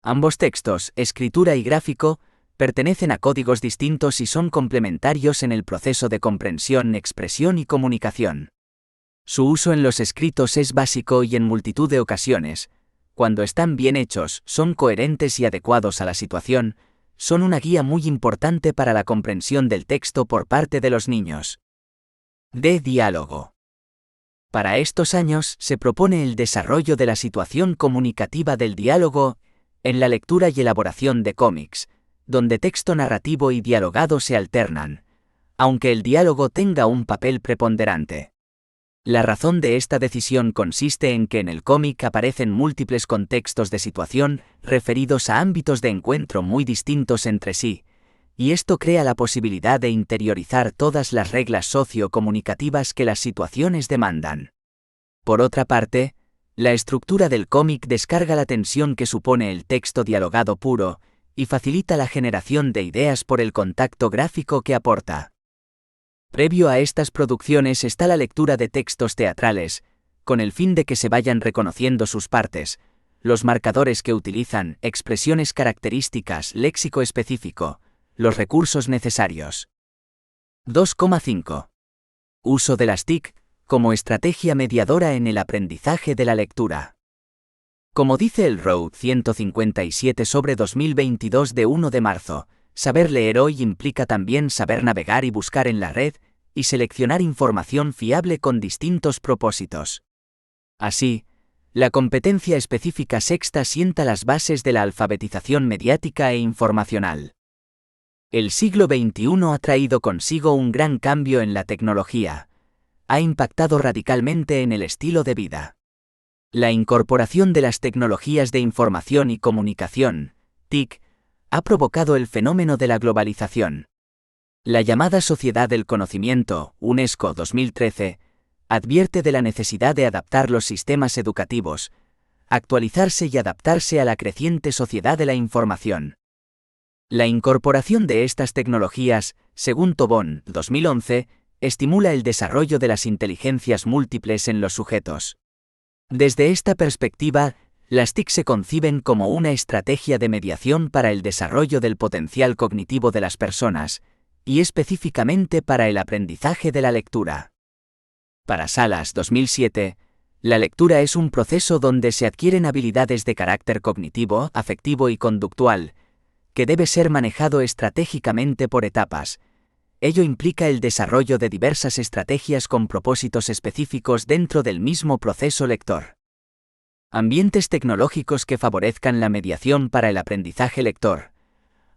Ambos textos, escritura y gráfico, pertenecen a códigos distintos y son complementarios en el proceso de comprensión, expresión y comunicación. Su uso en los escritos es básico y en multitud de ocasiones, cuando están bien hechos, son coherentes y adecuados a la situación, son una guía muy importante para la comprensión del texto por parte de los niños. D. Diálogo. Para estos años se propone el desarrollo de la situación comunicativa del diálogo en la lectura y elaboración de cómics, donde texto narrativo y dialogado se alternan, aunque el diálogo tenga un papel preponderante. La razón de esta decisión consiste en que en el cómic aparecen múltiples contextos de situación referidos a ámbitos de encuentro muy distintos entre sí, y esto crea la posibilidad de interiorizar todas las reglas sociocomunicativas que las situaciones demandan. Por otra parte, la estructura del cómic descarga la tensión que supone el texto dialogado puro y facilita la generación de ideas por el contacto gráfico que aporta. Previo a estas producciones está la lectura de textos teatrales, con el fin de que se vayan reconociendo sus partes, los marcadores que utilizan, expresiones características, léxico específico, los recursos necesarios. 2,5. Uso de las TIC como estrategia mediadora en el aprendizaje de la lectura. Como dice el Road 157/2022 de 1 de marzo, saber leer hoy implica también saber navegar y buscar en la red, y seleccionar información fiable con distintos propósitos. Así, la competencia específica sexta sienta las bases de la alfabetización mediática e informacional. El siglo XXI ha traído consigo un gran cambio en la tecnología. Ha impactado radicalmente en el estilo de vida. La incorporación de las tecnologías de información y comunicación, TIC, ha provocado el fenómeno de la globalización. La llamada Sociedad del Conocimiento, UNESCO 2013, advierte de la necesidad de adaptar los sistemas educativos, actualizarse y adaptarse a la creciente sociedad de la información. La incorporación de estas tecnologías, según Tobón, 2011, estimula el desarrollo de las inteligencias múltiples en los sujetos. Desde esta perspectiva, las TIC se conciben como una estrategia de mediación para el desarrollo del potencial cognitivo de las personas, y específicamente para el aprendizaje de la lectura. Para Salas, 2007, la lectura es un proceso donde se adquieren habilidades de carácter cognitivo, afectivo y conductual, que debe ser manejado estratégicamente por etapas. Ello implica el desarrollo de diversas estrategias con propósitos específicos dentro del mismo proceso lector. Ambientes tecnológicos que favorezcan la mediación para el aprendizaje lector,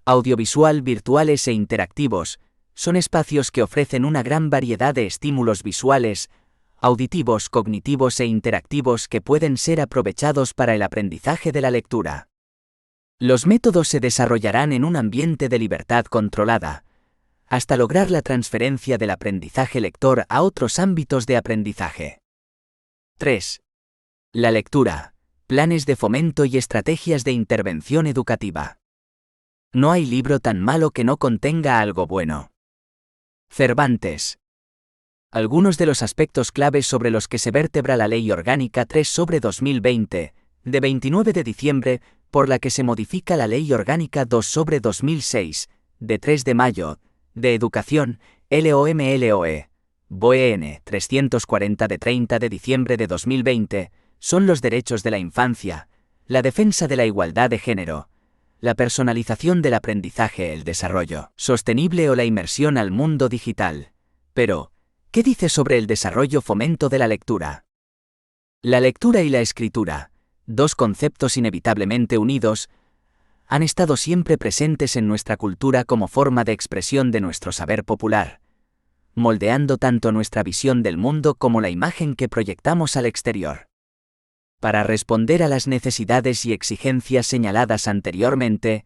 audiovisual, virtuales e interactivos, son espacios que ofrecen una gran variedad de estímulos visuales, auditivos, cognitivos e interactivos que pueden ser aprovechados para el aprendizaje de la lectura. Los métodos se desarrollarán en un ambiente de libertad controlada, hasta lograr la transferencia del aprendizaje lector a otros ámbitos de aprendizaje. 3. La lectura, planes de fomento y estrategias de intervención educativa. No hay libro tan malo que no contenga algo bueno. Cervantes. Algunos de los aspectos claves sobre los que se vertebra la Ley Orgánica 3/2020, de 29 de diciembre, por la que se modifica la Ley Orgánica 2/2006, de 3 de mayo, de Educación, LOMLOE, BOEN 340 de 30 de diciembre de 2020, son los derechos de la infancia, la defensa de la igualdad de género, la personalización del aprendizaje, el desarrollo sostenible o la inmersión al mundo digital. Pero, ¿qué dice sobre el desarrollo fomento de la lectura? La lectura y la escritura, dos conceptos inevitablemente unidos, han estado siempre presentes en nuestra cultura como forma de expresión de nuestro saber popular, moldeando tanto nuestra visión del mundo como la imagen que proyectamos al exterior. Para responder a las necesidades y exigencias señaladas anteriormente,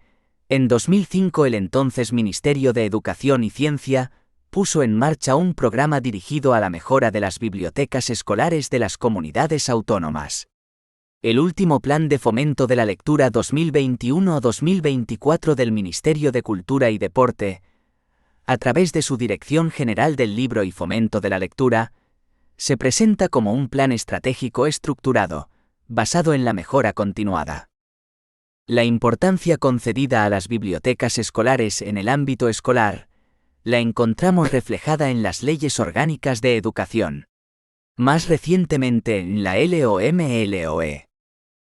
en 2005 el entonces Ministerio de Educación y Ciencia puso en marcha un programa dirigido a la mejora de las bibliotecas escolares de las comunidades autónomas. El último Plan de Fomento de la Lectura 2021-2024 del Ministerio de Cultura y Deporte, a través de su Dirección General del Libro y Fomento de la Lectura, se presenta como un plan estratégico estructurado, basado en la mejora continuada. La importancia concedida a las bibliotecas escolares en el ámbito escolar, la encontramos reflejada en las leyes orgánicas de educación. Más recientemente en la LOMLOE.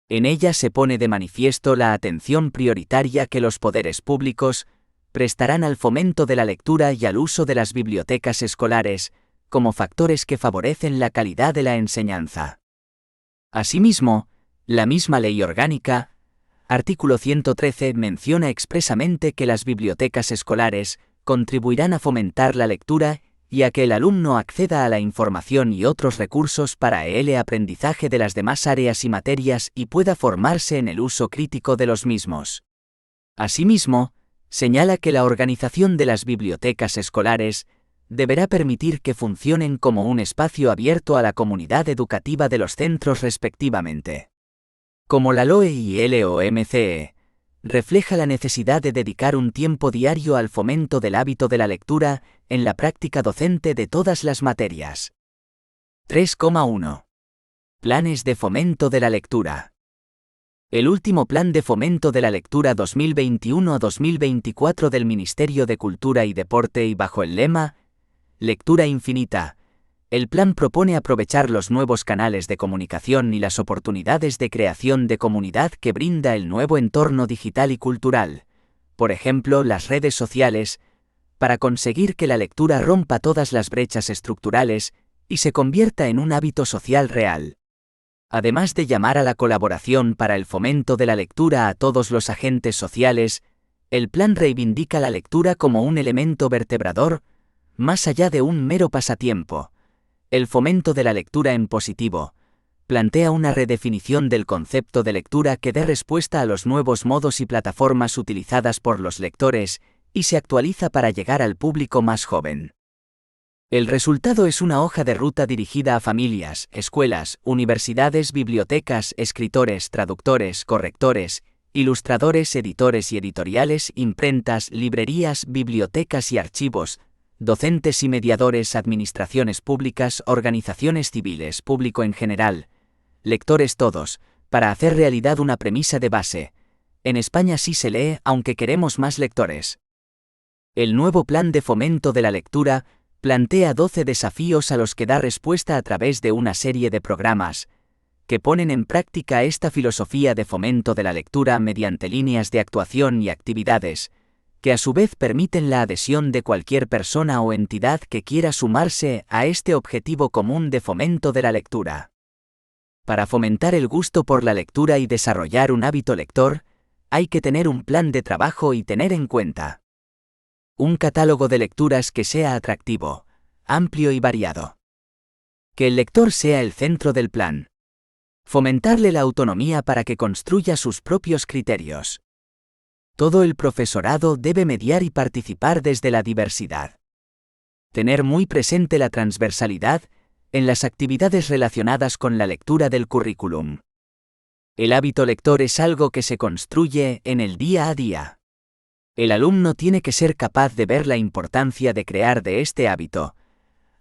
En ella se pone de manifiesto la atención prioritaria que los poderes públicos prestarán al fomento de la lectura y al uso de las bibliotecas escolares, como factores que favorecen la calidad de la enseñanza. Asimismo, la misma Ley Orgánica, artículo 113, menciona expresamente que las bibliotecas escolares contribuirán a fomentar la lectura y a que el alumno acceda a la información y otros recursos para el aprendizaje de las demás áreas y materias y pueda formarse en el uso crítico de los mismos. Asimismo, señala que la organización de las bibliotecas escolares deberá permitir que funcionen como un espacio abierto a la comunidad educativa de los centros respectivamente. Como la LOE y LOMCE, refleja la necesidad de dedicar un tiempo diario al fomento del hábito de la lectura en la práctica docente de todas las materias. 3,1. Planes de fomento de la lectura. El último Plan de Fomento de la Lectura 2021-2024 del Ministerio de Cultura y Deporte y bajo el lema Lectura Infinita, el plan propone aprovechar los nuevos canales de comunicación y las oportunidades de creación de comunidad que brinda el nuevo entorno digital y cultural, por ejemplo las redes sociales, para conseguir que la lectura rompa todas las brechas estructurales y se convierta en un hábito social real. Además de llamar a la colaboración para el fomento de la lectura a todos los agentes sociales, el plan reivindica la lectura como un elemento vertebrador, más allá de un mero pasatiempo. El fomento de la lectura en positivo plantea una redefinición del concepto de lectura que dé respuesta a los nuevos modos y plataformas utilizadas por los lectores y se actualiza para llegar al público más joven. El resultado es una hoja de ruta dirigida a familias, escuelas, universidades, bibliotecas, escritores, traductores, correctores, ilustradores, editores y editoriales, imprentas, librerías, bibliotecas y archivos, docentes y mediadores, administraciones públicas, organizaciones civiles, público en general, lectores todos, para hacer realidad una premisa de base. En España sí se lee, aunque queremos más lectores. El nuevo Plan de Fomento de la Lectura plantea 12 desafíos a los que da respuesta a través de una serie de programas, que ponen en práctica esta filosofía de fomento de la lectura mediante líneas de actuación y actividades, que a su vez permiten la adhesión de cualquier persona o entidad que quiera sumarse a este objetivo común de fomento de la lectura. Para fomentar el gusto por la lectura y desarrollar un hábito lector, hay que tener un plan de trabajo y tener en cuenta un catálogo de lecturas que sea atractivo, amplio y variado. Que el lector sea el centro del plan. Fomentarle la autonomía para que construya sus propios criterios. Todo el profesorado debe mediar y participar desde la diversidad. Tener muy presente la transversalidad en las actividades relacionadas con la lectura del currículum. El hábito lector es algo que se construye en el día a día. El alumno tiene que ser capaz de ver la importancia de crear de este hábito,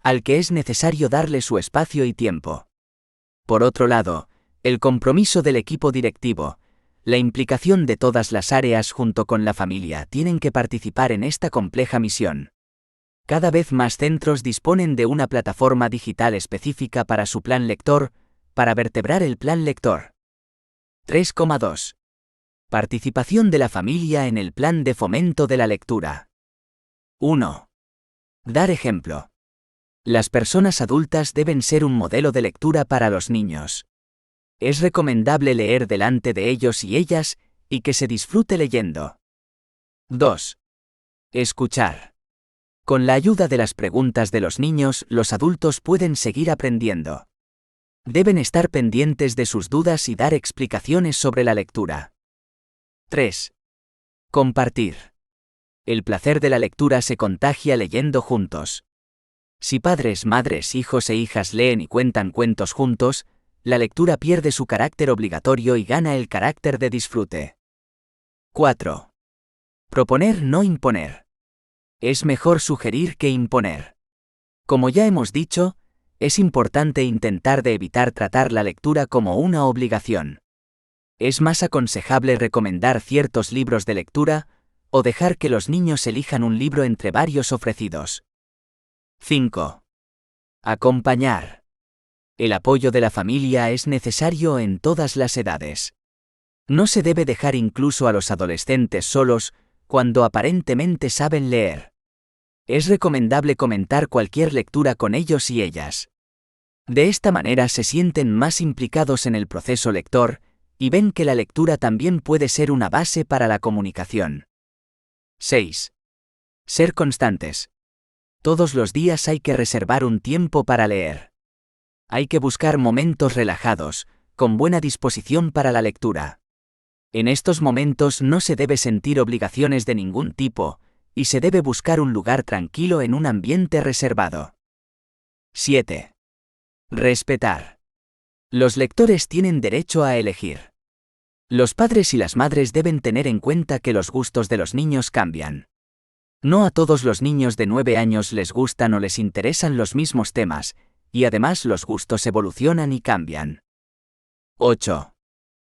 al que es necesario darle su espacio y tiempo. Por otro lado, el compromiso del equipo directivo, la implicación de todas las áreas junto con la familia tienen que participar en esta compleja misión. Cada vez más centros disponen de una plataforma digital específica para su plan lector, para vertebrar el plan lector. 3,2. Participación de la familia en el plan de fomento de la lectura. 1. Dar ejemplo. Las personas adultas deben ser un modelo de lectura para los niños. Es recomendable leer delante de ellos y ellas, y que se disfrute leyendo. 2. Escuchar. Con la ayuda de las preguntas de los niños, los adultos pueden seguir aprendiendo. Deben estar pendientes de sus dudas y dar explicaciones sobre la lectura. 3. Compartir. El placer de la lectura se contagia leyendo juntos. Si padres, madres, hijos e hijas leen y cuentan cuentos juntos, la lectura pierde su carácter obligatorio y gana el carácter de disfrute. 4. Proponer, no imponer. Es mejor sugerir que imponer. Como ya hemos dicho, es importante intentar de evitar tratar la lectura como una obligación. Es más aconsejable recomendar ciertos libros de lectura, o dejar que los niños elijan un libro entre varios ofrecidos. 5. Acompañar. El apoyo de la familia es necesario en todas las edades. No se debe dejar incluso a los adolescentes solos, cuando aparentemente saben leer. Es recomendable comentar cualquier lectura con ellos y ellas. De esta manera se sienten más implicados en el proceso lector, y ven que la lectura también puede ser una base para la comunicación. 6. Ser constantes. Todos los días hay que reservar un tiempo para leer. Hay que buscar momentos relajados, con buena disposición para la lectura. En estos momentos no se debe sentir obligaciones de ningún tipo, y se debe buscar un lugar tranquilo en un ambiente reservado. 7. Respetar. Los lectores tienen derecho a elegir. Los padres y las madres deben tener en cuenta que los gustos de los niños cambian. No a todos los niños de 9 años les gustan o les interesan los mismos temas, y además los gustos evolucionan y cambian. 8.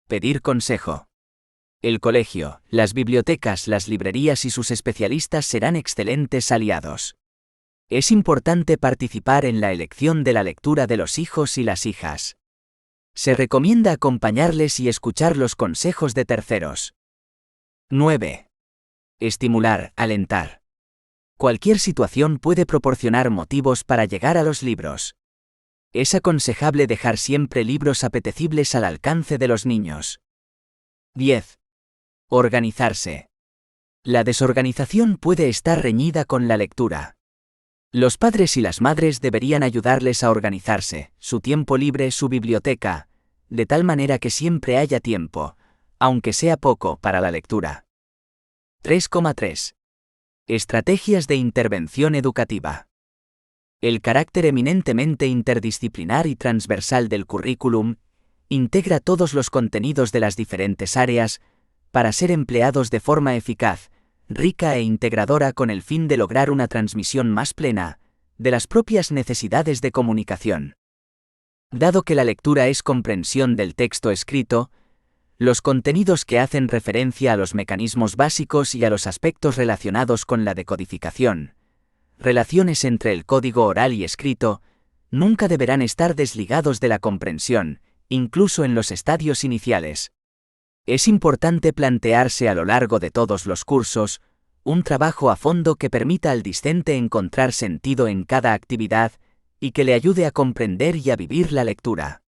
Pedir consejo. El colegio, las bibliotecas, las librerías y sus especialistas serán excelentes aliados. Es importante participar en la elección de la lectura de los hijos y las hijas. Se recomienda acompañarles y escuchar los consejos de terceros. 9. Estimular, alentar. Cualquier situación puede proporcionar motivos para llegar a los libros. Es aconsejable dejar siempre libros apetecibles al alcance de los niños. 10. Organizarse. La desorganización puede estar reñida con la lectura. Los padres y las madres deberían ayudarles a organizarse, su tiempo libre, su biblioteca, de tal manera que siempre haya tiempo, aunque sea poco, para la lectura. 3,3. Estrategias de intervención educativa. El carácter eminentemente interdisciplinar y transversal del currículum integra todos los contenidos de las diferentes áreas para ser empleados de forma eficaz, rica e integradora con el fin de lograr una transmisión más plena de las propias necesidades de comunicación. Dado que la lectura es comprensión del texto escrito, los contenidos que hacen referencia a los mecanismos básicos y a los aspectos relacionados con la decodificación, relaciones entre el código oral y escrito, nunca deberán estar desligados de la comprensión, incluso en los estadios iniciales. Es importante plantearse a lo largo de todos los cursos un trabajo a fondo que permita al discente encontrar sentido en cada actividad y que le ayude a comprender y a vivir la lectura.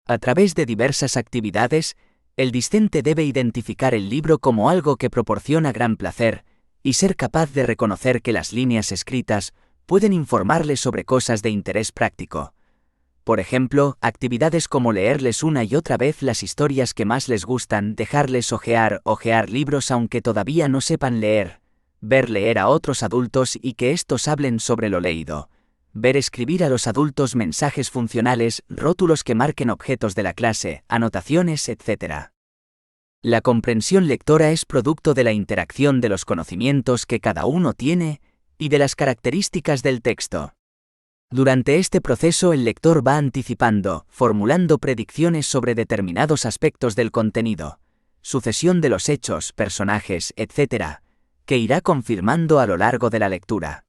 A través de diversas actividades, el discente debe identificar el libro como algo que proporciona gran placer y ser capaz de reconocer que las líneas escritas pueden informarle sobre cosas de interés práctico. Por ejemplo, actividades como leerles una y otra vez las historias que más les gustan, dejarles ojear libros aunque todavía no sepan leer, ver leer a otros adultos y que éstos hablen sobre lo leído, ver escribir a los adultos mensajes funcionales, rótulos que marquen objetos de la clase, anotaciones, etc. La comprensión lectora es producto de la interacción de los conocimientos que cada uno tiene y de las características del texto. Durante este proceso el lector va anticipando, formulando predicciones sobre determinados aspectos del contenido, sucesión de los hechos, personajes, etc., que irá confirmando a lo largo de la lectura.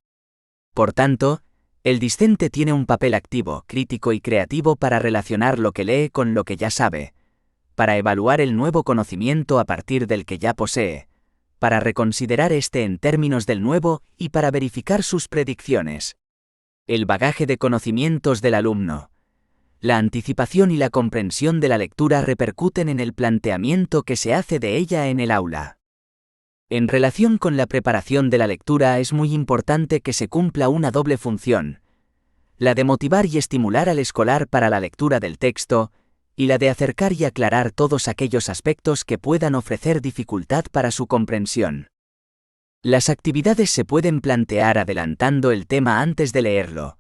Por tanto, el discente tiene un papel activo, crítico y creativo para relacionar lo que lee con lo que ya sabe, para evaluar el nuevo conocimiento a partir del que ya posee, para reconsiderar este en términos del nuevo y para verificar sus predicciones. El bagaje de conocimientos del alumno. La anticipación y la comprensión de la lectura repercuten en el planteamiento que se hace de ella en el aula. En relación con la preparación de la lectura es muy importante que se cumpla una doble función: la de motivar y estimular al escolar para la lectura del texto, y la de acercar y aclarar todos aquellos aspectos que puedan ofrecer dificultad para su comprensión. Las actividades se pueden plantear adelantando el tema antes de leerlo,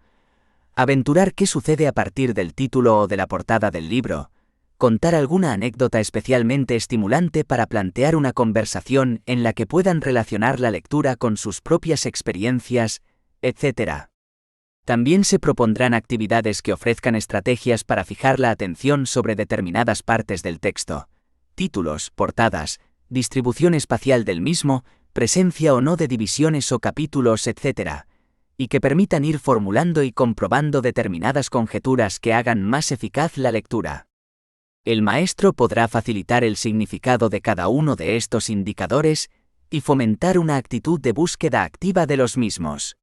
aventurar qué sucede a partir del título o de la portada del libro, contar alguna anécdota especialmente estimulante para plantear una conversación en la que puedan relacionar la lectura con sus propias experiencias, etc. También se propondrán actividades que ofrezcan estrategias para fijar la atención sobre determinadas partes del texto, títulos, portadas, distribución espacial del mismo, presencia o no de divisiones o capítulos, etc., y que permitan ir formulando y comprobando determinadas conjeturas que hagan más eficaz la lectura. El maestro podrá facilitar el significado de cada uno de estos indicadores y fomentar una actitud de búsqueda activa de los mismos.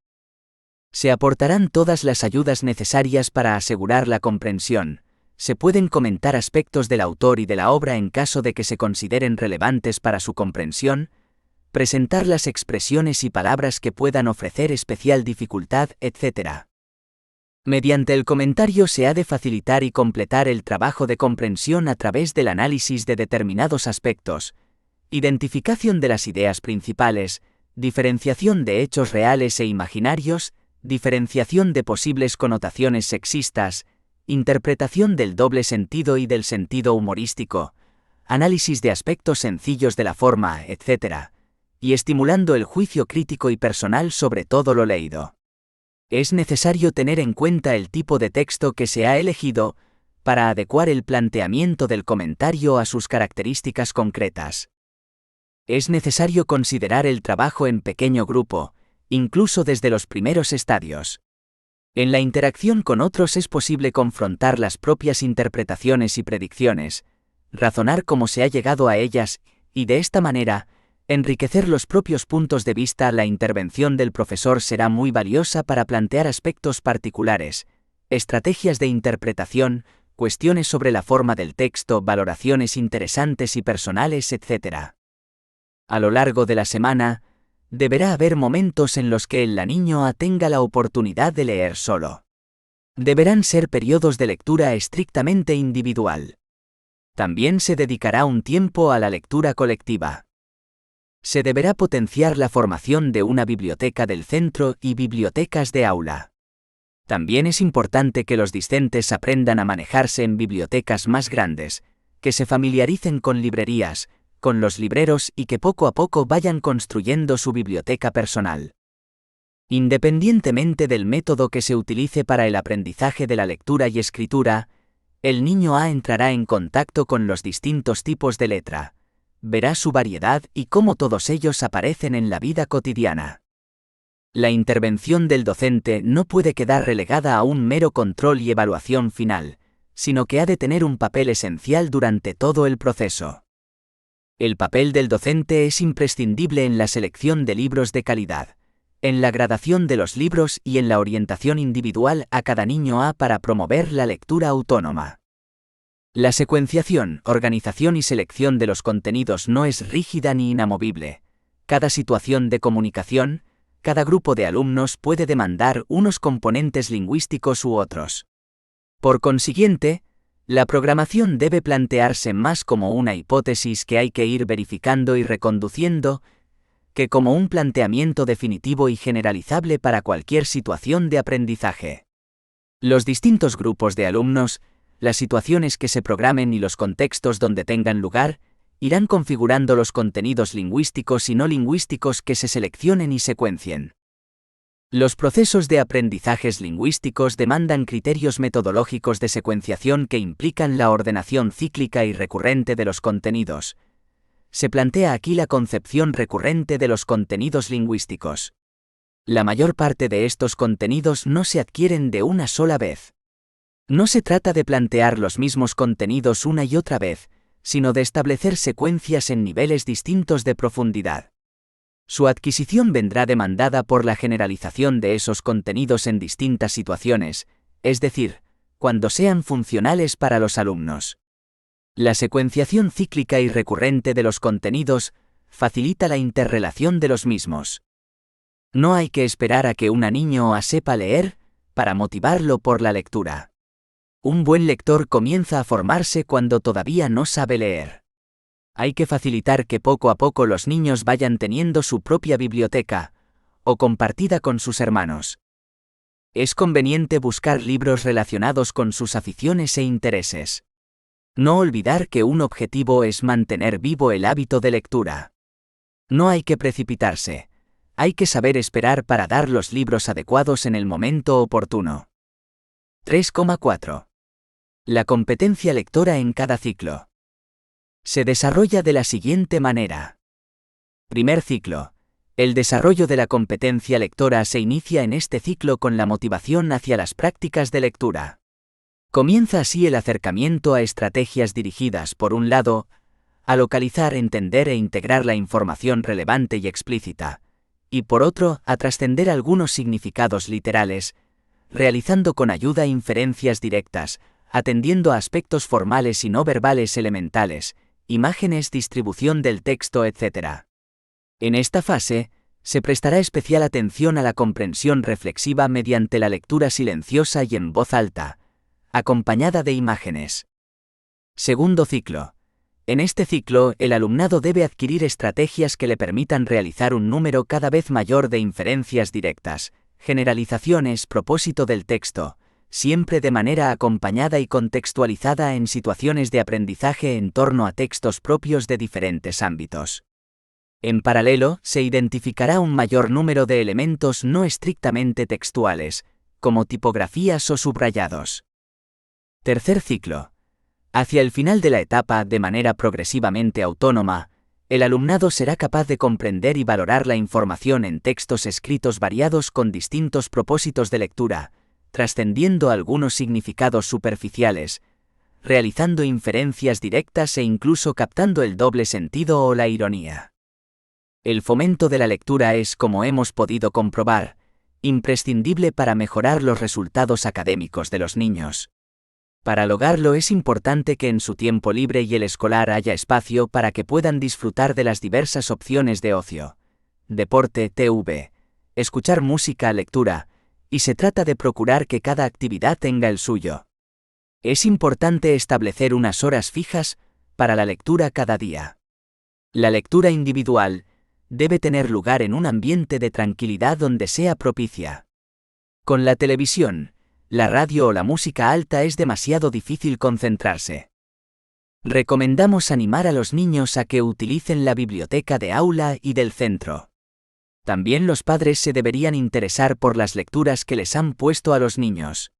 Se aportarán todas las ayudas necesarias para asegurar la comprensión. Se pueden comentar aspectos del autor y de la obra en caso de que se consideren relevantes para su comprensión, presentar las expresiones y palabras que puedan ofrecer especial dificultad, etc. Mediante el comentario se ha de facilitar y completar el trabajo de comprensión a través del análisis de determinados aspectos, identificación de las ideas principales, diferenciación de hechos reales e imaginarios, diferenciación de posibles connotaciones sexistas, interpretación del doble sentido y del sentido humorístico, análisis de aspectos sencillos de la forma, etc., y estimulando el juicio crítico y personal sobre todo lo leído. Es necesario tener en cuenta el tipo de texto que se ha elegido para adecuar el planteamiento del comentario a sus características concretas. Es necesario considerar el trabajo en pequeño grupo, incluso desde los primeros estadios. En la interacción con otros es posible confrontar las propias interpretaciones y predicciones, razonar cómo se ha llegado a ellas y de esta manera, enriquecer los propios puntos de vista. La intervención del profesor será muy valiosa para plantear aspectos particulares, estrategias de interpretación, cuestiones sobre la forma del texto, valoraciones interesantes y personales, etc. A lo largo de la semana, deberá haber momentos en los que el niño tenga la oportunidad de leer solo. Deberán ser periodos de lectura estrictamente individual. También se dedicará un tiempo a la lectura colectiva. Se deberá potenciar la formación de una biblioteca del centro y bibliotecas de aula. También es importante que los discentes aprendan a manejarse en bibliotecas más grandes, que se familiaricen con librerías, con los libreros y que poco a poco vayan construyendo su biblioteca personal. Independientemente del método que se utilice para el aprendizaje de la lectura y escritura, el niño entrará en contacto con los distintos tipos de letra, verá su variedad y cómo todos ellos aparecen en la vida cotidiana. La intervención del docente no puede quedar relegada a un mero control y evaluación final, sino que ha de tener un papel esencial durante todo el proceso. El papel del docente es imprescindible en la selección de libros de calidad, en la gradación de los libros y en la orientación individual a cada niño para promover la lectura autónoma. La secuenciación, organización y selección de los contenidos no es rígida ni inamovible. Cada situación de comunicación, cada grupo de alumnos puede demandar unos componentes lingüísticos u otros. Por consiguiente, la programación debe plantearse más como una hipótesis que hay que ir verificando y reconduciendo, que como un planteamiento definitivo y generalizable para cualquier situación de aprendizaje. Los distintos grupos de alumnos, las situaciones que se programen y los contextos donde tengan lugar, irán configurando los contenidos lingüísticos y no lingüísticos que se seleccionen y secuencien. Los procesos de aprendizajes lingüísticos demandan criterios metodológicos de secuenciación que implican la ordenación cíclica y recurrente de los contenidos. Se plantea aquí la concepción recurrente de los contenidos lingüísticos. La mayor parte de estos contenidos no se adquieren de una sola vez. No se trata de plantear los mismos contenidos una y otra vez, sino de establecer secuencias en niveles distintos de profundidad. Su adquisición vendrá demandada por la generalización de esos contenidos en distintas situaciones, es decir, cuando sean funcionales para los alumnos. La secuenciación cíclica y recurrente de los contenidos facilita la interrelación de los mismos. No hay que esperar a que un niño sepa leer para motivarlo por la lectura. Un buen lector comienza a formarse cuando todavía no sabe leer. Hay que facilitar que poco a poco los niños vayan teniendo su propia biblioteca, o compartida con sus hermanos. Es conveniente buscar libros relacionados con sus aficiones e intereses. No olvidar que un objetivo es mantener vivo el hábito de lectura. No hay que precipitarse, hay que saber esperar para dar los libros adecuados en el momento oportuno. 3,4. La competencia lectora en cada ciclo. Se desarrolla de la siguiente manera. Primer ciclo. El desarrollo de la competencia lectora se inicia en este ciclo con la motivación hacia las prácticas de lectura. Comienza así el acercamiento a estrategias dirigidas, por un lado, a localizar, entender e integrar la información relevante y explícita, y por otro, a trascender algunos significados literales, realizando con ayuda inferencias directas, atendiendo a aspectos formales y no verbales elementales, imágenes, distribución del texto, etc. En esta fase, se prestará especial atención a la comprensión reflexiva mediante la lectura silenciosa y en voz alta, acompañada de imágenes. Segundo ciclo. En este ciclo, el alumnado debe adquirir estrategias que le permitan realizar un número cada vez mayor de inferencias directas, generalizaciones, propósito del texto, siempre de manera acompañada y contextualizada en situaciones de aprendizaje en torno a textos propios de diferentes ámbitos. En paralelo, se identificará un mayor número de elementos no estrictamente textuales, como tipografías o subrayados. Tercer ciclo. Hacia el final de la etapa, de manera progresivamente autónoma, el alumnado será capaz de comprender y valorar la información en textos escritos variados con distintos propósitos de lectura, trascendiendo algunos significados superficiales, realizando inferencias directas e incluso captando el doble sentido o la ironía. El fomento de la lectura es, como hemos podido comprobar, imprescindible para mejorar los resultados académicos de los niños. Para lograrlo es importante que en su tiempo libre y el escolar haya espacio para que puedan disfrutar de las diversas opciones de ocio, deporte, TV, escuchar música, lectura, y se trata de procurar que cada actividad tenga el suyo. Es importante establecer unas horas fijas para la lectura cada día. La lectura individual debe tener lugar en un ambiente de tranquilidad donde sea propicia. Con la televisión, la radio o la música alta es demasiado difícil concentrarse. Recomendamos animar a los niños a que utilicen la biblioteca de aula y del centro. También los padres se deberían interesar por las lecturas que les han puesto a los niños.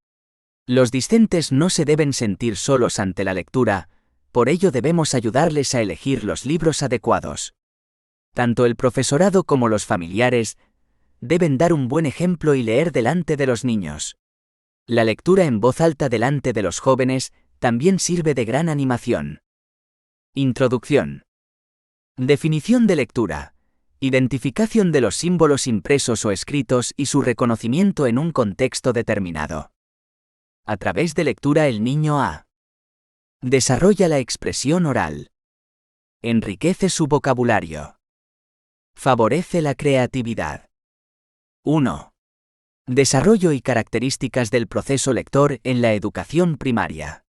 Los discentes no se deben sentir solos ante la lectura, por ello debemos ayudarles a elegir los libros adecuados. Tanto el profesorado como los familiares deben dar un buen ejemplo y leer delante de los niños. La lectura en voz alta delante de los jóvenes también sirve de gran animación. Introducción. Definición de lectura. Identificación de los símbolos impresos o escritos y su reconocimiento en un contexto determinado. A través de lectura el niño desarrolla la expresión oral. Enriquece su vocabulario. Favorece la creatividad. 1. Desarrollo y características del proceso lector en la educación primaria.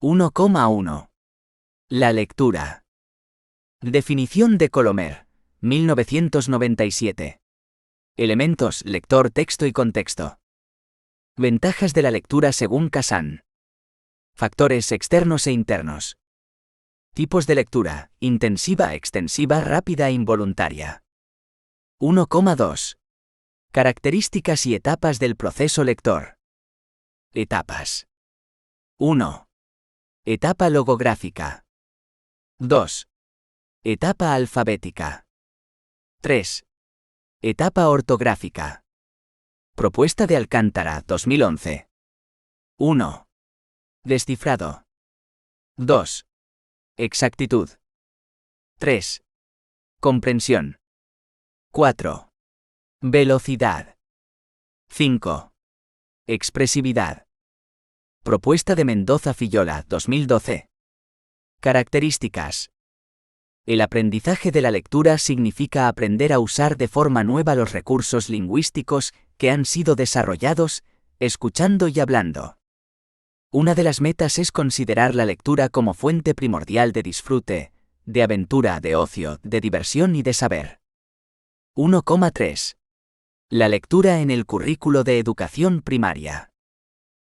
1,1. La lectura. Definición de Colomer, 1997. Elementos: lector, texto y contexto. Ventajas de la lectura según Kazan. Factores externos e internos. Tipos de lectura: intensiva, extensiva, rápida e involuntaria. 1,2. Características y etapas del proceso lector. Etapas. 1. Etapa logográfica. 2. Etapa alfabética. 3. Etapa ortográfica. Propuesta de Alcántara, 2011. 1. Descifrado. 2. Exactitud. 3. Comprensión. 4. Velocidad. 5. Expresividad. Propuesta de Mendoza Fillola, 2012. Características. El aprendizaje de la lectura significa aprender a usar de forma nueva los recursos lingüísticos que han sido desarrollados, escuchando y hablando. Una de las metas es considerar la lectura como fuente primordial de disfrute, de aventura, de ocio, de diversión y de saber. 1,3. La lectura en el currículo de educación primaria.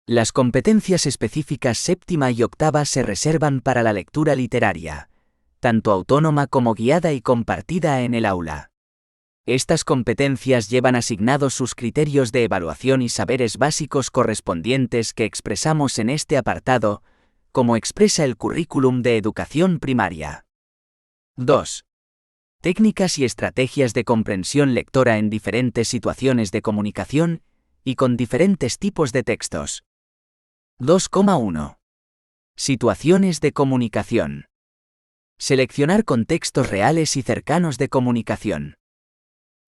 Las competencias específicas séptima y octava se reservan para la lectura literaria, tanto autónoma como guiada y compartida en el aula. Estas competencias llevan asignados sus criterios de evaluación y saberes básicos correspondientes que expresamos en este apartado, como expresa el currículum de educación primaria. 2. Técnicas y estrategias de comprensión lectora en diferentes situaciones de comunicación y con diferentes tipos de textos. 2,1. Situaciones de comunicación. Seleccionar contextos reales y cercanos de comunicación.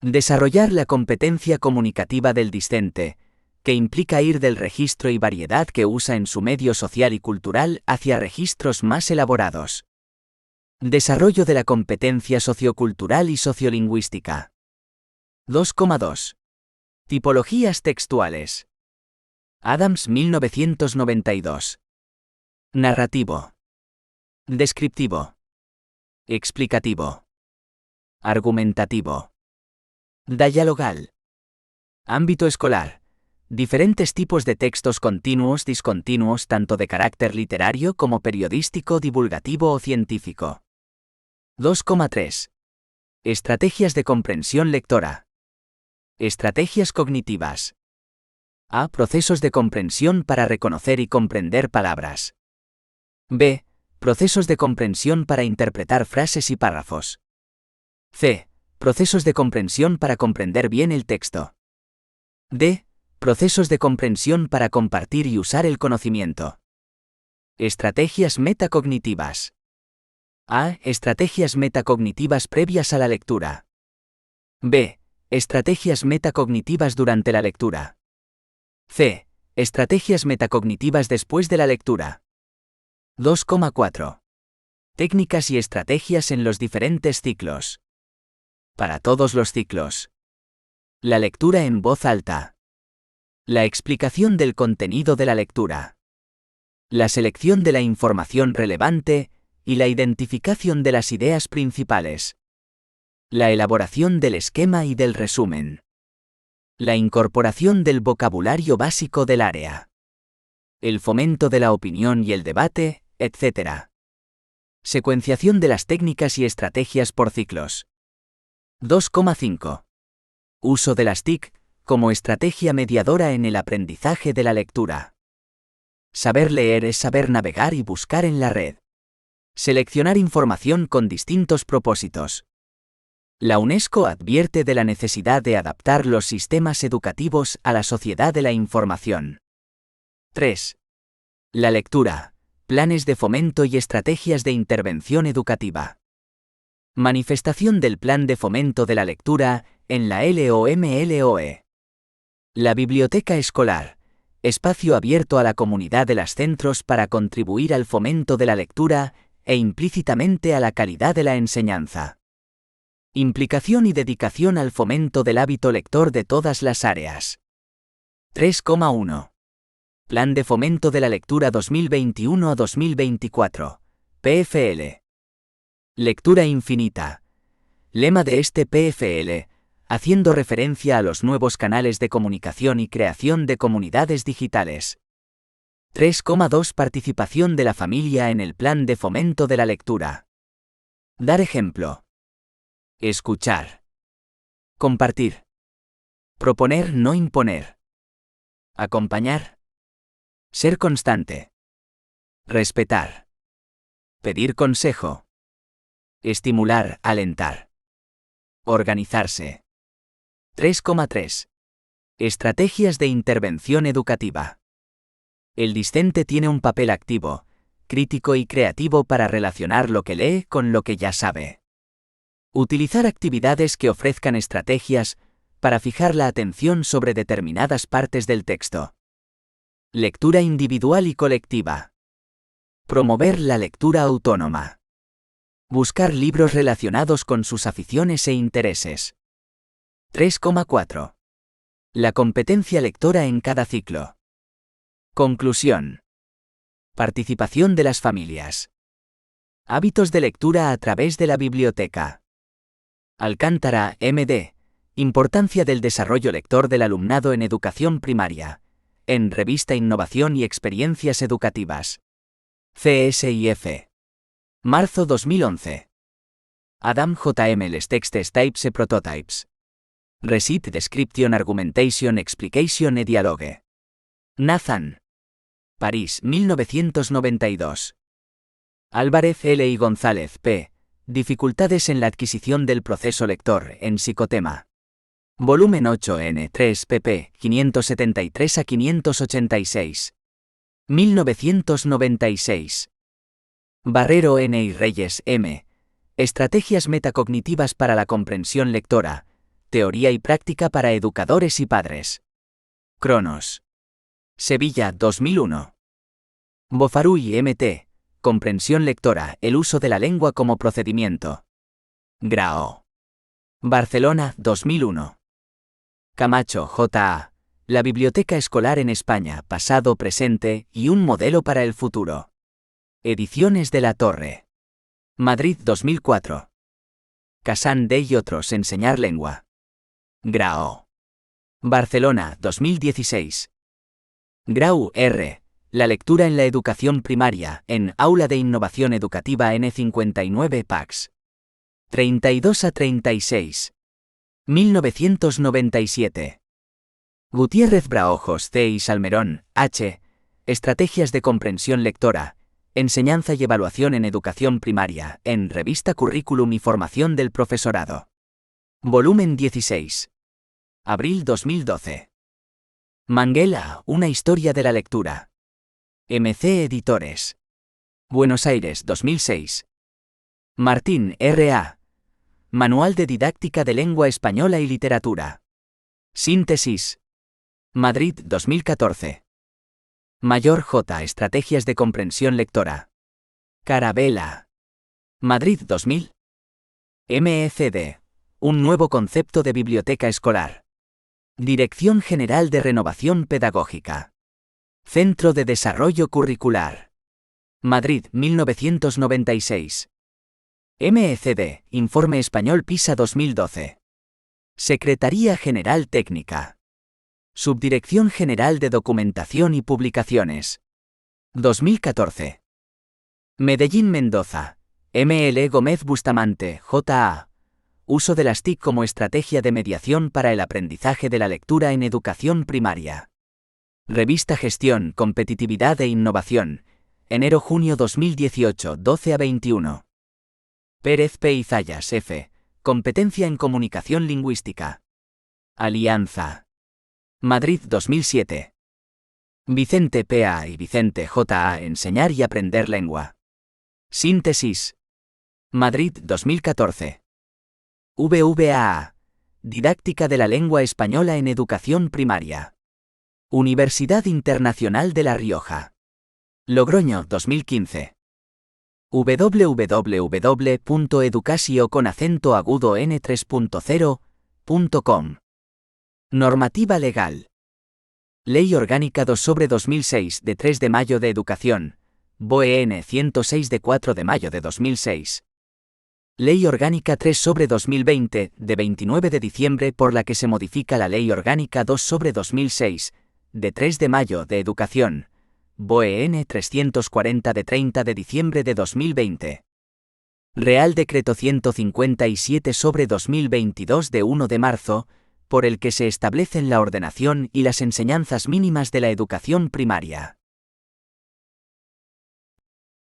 Desarrollar la competencia comunicativa del discente, que implica ir del registro y variedad que usa en su medio social y cultural hacia registros más elaborados. Desarrollo de la competencia sociocultural y sociolingüística. 2,2. Tipologías textuales. Adams 1992. Narrativo. Descriptivo. Explicativo. Argumentativo. Dialogal. Ámbito escolar. Diferentes tipos de textos continuos, discontinuos, tanto de carácter literario como periodístico, divulgativo o científico. 2,3. Estrategias de comprensión lectora. Estrategias cognitivas. A. Procesos de comprensión para reconocer y comprender palabras. B. Procesos de comprensión para interpretar frases y párrafos. C. Procesos de comprensión para comprender bien el texto. D. Procesos de comprensión para compartir y usar el conocimiento. Estrategias metacognitivas. A. Estrategias metacognitivas previas a la lectura. B. Estrategias metacognitivas durante la lectura. C. Estrategias metacognitivas después de la lectura. 2,4. Técnicas y estrategias en los diferentes ciclos. Para todos los ciclos. La lectura en voz alta. La explicación del contenido de la lectura. La selección de la información relevante y la identificación de las ideas principales. La elaboración del esquema y del resumen. La incorporación del vocabulario básico del área. El fomento de la opinión y el debate, etc. Secuenciación de las técnicas y estrategias por ciclos. 2,5. Uso de las TIC como estrategia mediadora en el aprendizaje de la lectura. Saber leer es saber navegar y buscar en la red. Seleccionar información con distintos propósitos. La UNESCO advierte de la necesidad de adaptar los sistemas educativos a la sociedad de la información. 3. La lectura, planes de fomento y estrategias de intervención educativa. Manifestación del plan de fomento de la lectura en la LOMLOE. La biblioteca escolar, espacio abierto a la comunidad de los centros para contribuir al fomento de la lectura e implícitamente a la calidad de la enseñanza. Implicación y dedicación al fomento del hábito lector de todas las áreas. 3,1. Plan de fomento de la lectura 2021 a 2024. PFL. Lectura infinita. Lema de este PFL, haciendo referencia a los nuevos canales de comunicación y creación de comunidades digitales. 3,2. Participación de la familia en el plan de fomento de la lectura. Dar ejemplo. Escuchar. Compartir. Proponer, no imponer. Acompañar. Ser constante. Respetar. Pedir consejo. Estimular, alentar. Organizarse. 3,3. Estrategias de intervención educativa. El discente tiene un papel activo, crítico y creativo para relacionar lo que lee con lo que ya sabe. Utilizar actividades que ofrezcan estrategias para fijar la atención sobre determinadas partes del texto. Lectura individual y colectiva. Promover la lectura autónoma. Buscar libros relacionados con sus aficiones e intereses. 3,4. La competencia lectora en cada ciclo. Conclusión. Participación de las familias. Hábitos de lectura a través de la biblioteca. Alcántara, M.D. Importancia del desarrollo lector del alumnado en educación primaria. En Revista Innovación y Experiencias Educativas. CSIF. Marzo 2011. Adam J.M. Les Textes Types e Prototypes. Receipt Description Argumentation Explication e Dialogue. Nathan. París, 1992. Álvarez L. y González P. Dificultades en la adquisición del proceso lector en Psicotema. Volumen 8 N3 pp. 573 a 586. 1996. Barrero N. y Reyes M. Estrategias metacognitivas para la comprensión lectora, teoría y práctica para educadores y padres. Cronos. Sevilla 2001. Bofaruy M.T. Comprensión lectora, el uso de la lengua como procedimiento. Grao. Barcelona 2001. Camacho J.A. La biblioteca escolar en España, pasado, presente y un modelo para el futuro. Ediciones de la Torre. Madrid 2004. Casán D. y otros, enseñar lengua. Grao. Barcelona 2016. Grau R. La lectura en la educación primaria, en Aula de Innovación Educativa N59 Pax. 32 a 36. 1997. Gutiérrez Braojos C. y Salmerón, H. Estrategias de comprensión lectora, enseñanza y evaluación en educación primaria, en Revista Currículum y Formación del Profesorado. Volumen 16. Abril 2012. Manguela, una historia de la lectura. MC Editores. Buenos Aires 2006. Martín R.A. Manual de Didáctica de Lengua Española y Literatura. Síntesis. Madrid 2014. Mayor J. Estrategias de comprensión lectora. Carabela. Madrid 2000. MECD. Un nuevo concepto de biblioteca escolar. Dirección General de Renovación Pedagógica. Centro de Desarrollo Curricular. Madrid 1996. MECD. Informe Español PISA 2012. Secretaría General Técnica. Subdirección General de Documentación y Publicaciones. 2014. Medellín Mendoza. ML Gómez Bustamante, J.A. Uso de las TIC como estrategia de mediación para el aprendizaje de la lectura en educación primaria. Revista Gestión, Competitividad e Innovación. Enero-junio 2018, 12 a 21. Pérez P. y Zayas F. Competencia en Comunicación Lingüística. Alianza. Madrid 2007. Vicente P.A. y Vicente J.A. Enseñar y aprender lengua. Síntesis. Madrid 2014. VVAA. Didáctica de la lengua española en educación primaria. Universidad Internacional de La Rioja. Logroño 2015. www.educasio.n3.0.com. Normativa legal. Ley Orgánica 2/2006 de 3 de mayo de Educación, BOE-N 106 de 4 de mayo de 2006. Ley Orgánica 3/2020 de 29 de diciembre por la que se modifica la Ley Orgánica 2/2006 de 3 de mayo de Educación, BOE-N 340 de 30 de diciembre de 2020. Real Decreto 157/2022 de 1 de marzo, por el que se establecen la ordenación y las enseñanzas mínimas de la educación primaria.